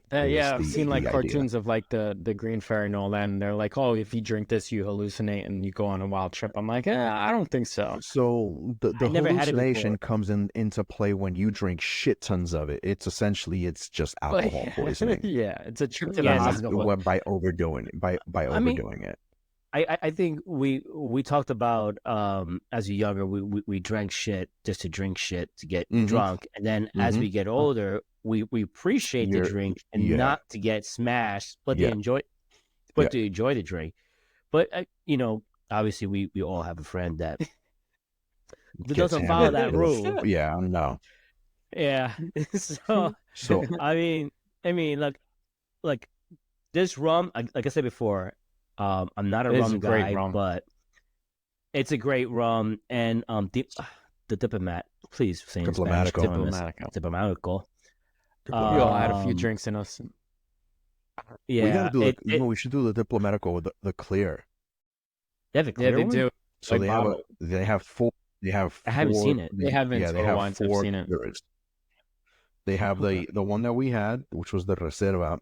I've seen like cartoons of like the green fairy and all that, and they're like, oh, if you drink this, you hallucinate and you go on a wild trip. I'm like, I don't think so. So the never had it hallucination before. comes into play when you drink shit tons of it. It's just alcohol poisoning. Yeah, it's a trip to the Yeah, it's hospital. By overdoing it. By overdoing it. I think we talked about as a younger we drank shit just to drink shit to get drunk, and then as we get older we appreciate the drink and not to get smashed, but to enjoy the drink. But obviously we all have a friend that doesn't follow that rule. Yeah, no. Yeah, so I mean like this rum, like I said before. I'm not a rum guy, but it's a great rum. And the diplomat, please say in Spanish. Diplomatico. We all had a few drinks in us. Yeah, we gotta do we should do the diplomatico with the clear. They have a clear one? Do. So like they have four. I haven't seen it. They have wines. I've seen it. They have the one that we had, which was the Reserva.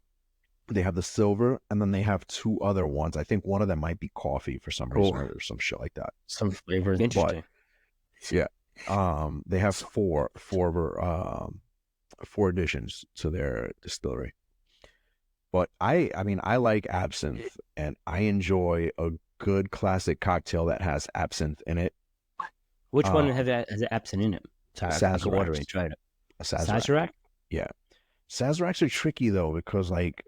They have the silver, and then they have two other ones. I think one of them might be coffee for some reason or some shit like that. Some flavors. Interesting. But, yeah. They have four additions to their distillery. But I like absinthe, and I enjoy a good classic cocktail that has absinthe in it. Which one has absinthe in it? I could order it. Try it. A Sazerac. Yeah. Sazeracs are tricky though because like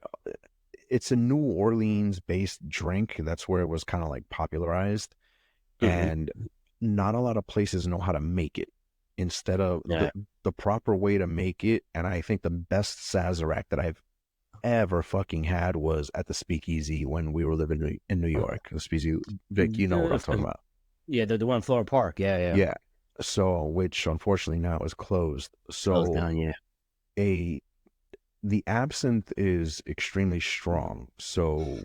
it's a New Orleans based drink. That's where it was kind of like popularized, and not a lot of places know how to make it. Instead of the proper way to make it, and I think the best Sazerac that I've ever fucking had was at the Speakeasy when we were living in New York. The Speakeasy, Vic, you know what I'm talking about? Yeah, the one in Florida Park. Yeah. So, which unfortunately now is closed. So, closed down, yeah. The absinthe is extremely strong. So,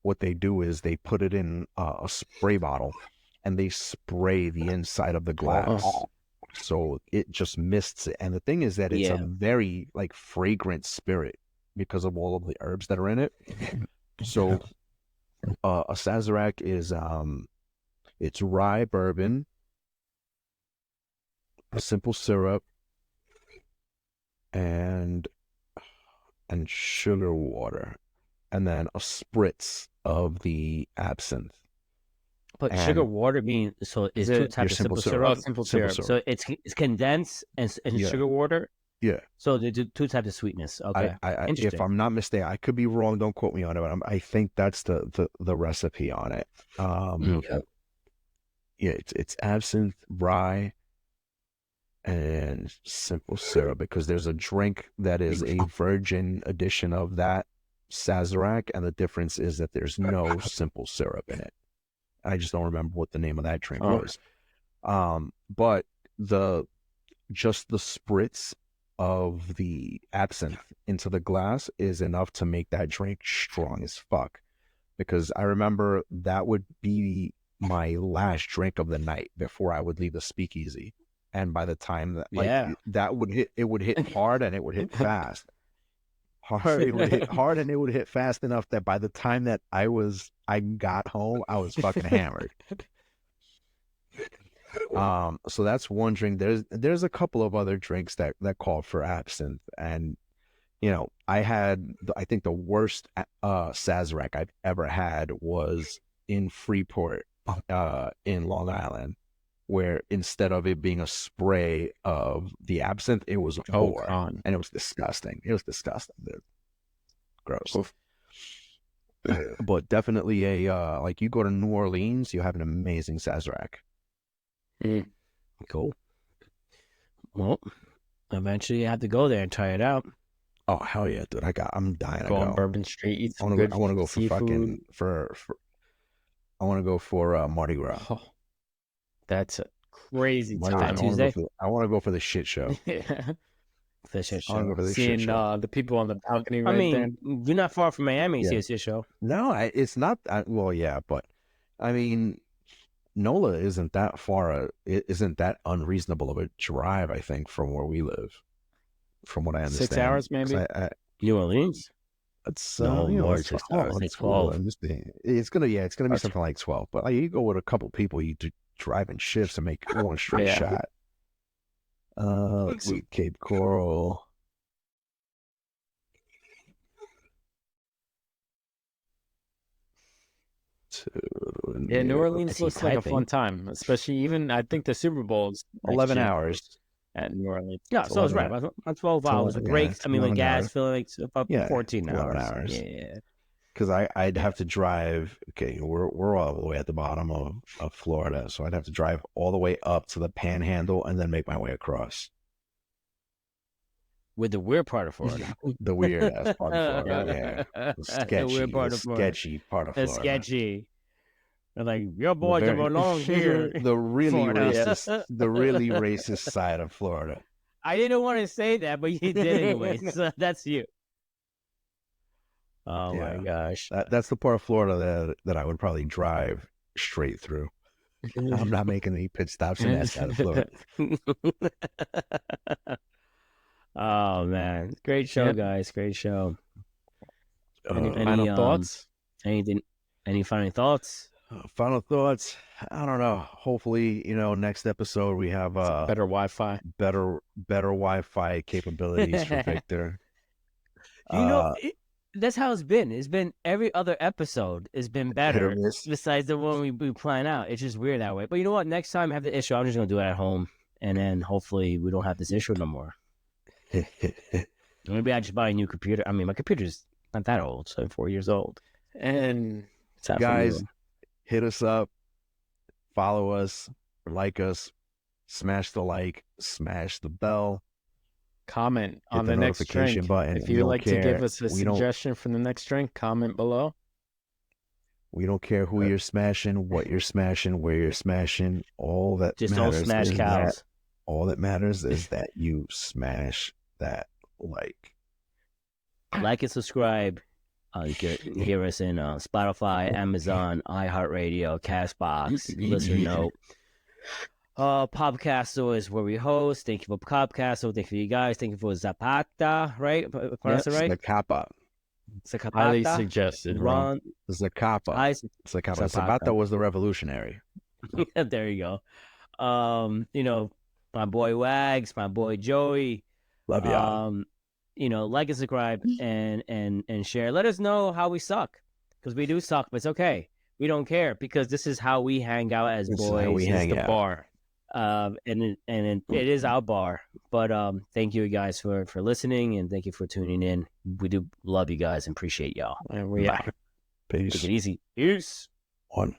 what they do is they put it in a spray bottle, and they spray the inside of the glass. So it just mists it. And the thing is that it's a very like fragrant spirit because of all of the herbs that are in it. So a Sazerac is it's rye bourbon, a simple syrup, and sugar water, and then a spritz of the absinthe. But sugar water means so it's two types of simple syrup. Simple syrup. So it's condensed and sugar water. Yeah. So they do two types of sweetness. Okay. If I'm not mistaken, I could be wrong. Don't quote me on it, but I think that's the recipe on it. Yeah, it's absinthe, rye, and simple syrup because there's a drink that is a virgin edition of that Sazerac, and the difference is that there's no simple syrup in it. I just don't remember what the name of that drink was. But just the spritz of the absinthe into the glass is enough to make that drink strong as fuck. Because I remember that would be my last drink of the night before I would leave the Speakeasy. And by the time that that would hit, it would hit hard and it would hit fast. It would hit hard and it would hit fast enough that by the time that I got home, I was fucking hammered. So that's one drink. There's a couple of other drinks that call for absinthe, and I think the worst Sazerac I've ever had was in Freeport, in Long Island, where instead of it being a spray of the absinthe, it was a pour, and it was disgusting. It was disgusting, dude. Gross. Oof. But definitely like you go to New Orleans, you have an amazing Sazerac. Cool. Well, eventually I have to go there and try it out. Oh hell yeah, dude! I'm dying to go on Bourbon Street. Eat I want to go for fucking I want to go for Mardi Gras. Oh, that's a crazy time. Tuesday. I want to go for the shit show. The shit show. I want to go for the Seeing shit show. The people on the balcony. There. You're not far from Miami. See a shit show. No, it's not. Well, yeah, but I mean, NOLA isn't that far. It isn't that unreasonable of a drive. I think from where we live, from what I understand, 6 hours maybe. New Orleans. It's more 6 hours. It's 12. It's gonna be something like 12. But like, you go with a couple people, you drive in shifts and make one straight shot. Let's see, Cape Coral. New Orleans looks like a fun time, especially even I think the Super Bowl's 11 hours at New Orleans. Yeah, so it's right. 12 hours. Breaks. With gas, feeling like about 14 hours. Yeah. Because I'd have to drive. Okay, we're all the way at the bottom of Florida, so I'd have to drive all the way up to the Panhandle and then make my way across. With the weird part of Florida. The weird ass part of Florida, yeah. The sketchy part of Florida. It's sketchy. They're like, your boy don't belong here. The really racist side of Florida. I didn't want to say that, but you did anyway. So that's you. Oh my gosh. That's the part of Florida that I would probably drive straight through. I'm not making any pit stops in that side of Florida. Oh man, great show, guys! Great show. Any final thoughts? Anything? Any final thoughts? Final thoughts? I don't know. Hopefully, next episode we have better Wi-Fi, better Wi-Fi capabilities for Victor. that's how it's been. It's been every other episode has been better besides the one we plan out. It's just weird that way. But you know what? Next time I have the issue, I'm just gonna do it at home, and then hopefully we don't have this issue no more. Maybe I just buy a new computer. I mean, my computer's not that old, so 4 years old. And guys, hit us up, follow us, like us, smash the like, smash the bell. Comment on the next drink button. If you'd like to give us a suggestion for the next drink, comment below. We don't care who you're smashing, what you're smashing, where you're smashing. All that just matters don't smash cows. All that matters is that you smash that like and subscribe. You can hear us in Spotify, Amazon, iHeartRadio, Castbox, Listen Note. Podcasto is where we host. Thank you for Podcasto. Thank you for you guys. Thank you for Zapata, right? Pronounce it right? Zacapa. Highly suggested. Ron. Zacapa. Zacapa. Zapata was the revolutionary. There you go. You know, my boy Wags, my boy Joey. Love y'all. You know, like and subscribe and share. Let us know how we suck, because we do suck, but it's okay. We don't care, because this is how we hang out as boys. We hang out. Bar. And it is our bar. But thank you guys for listening, and thank you for tuning in. We do love you guys and appreciate y'all. And we out. Peace. Take it easy. Peace. One.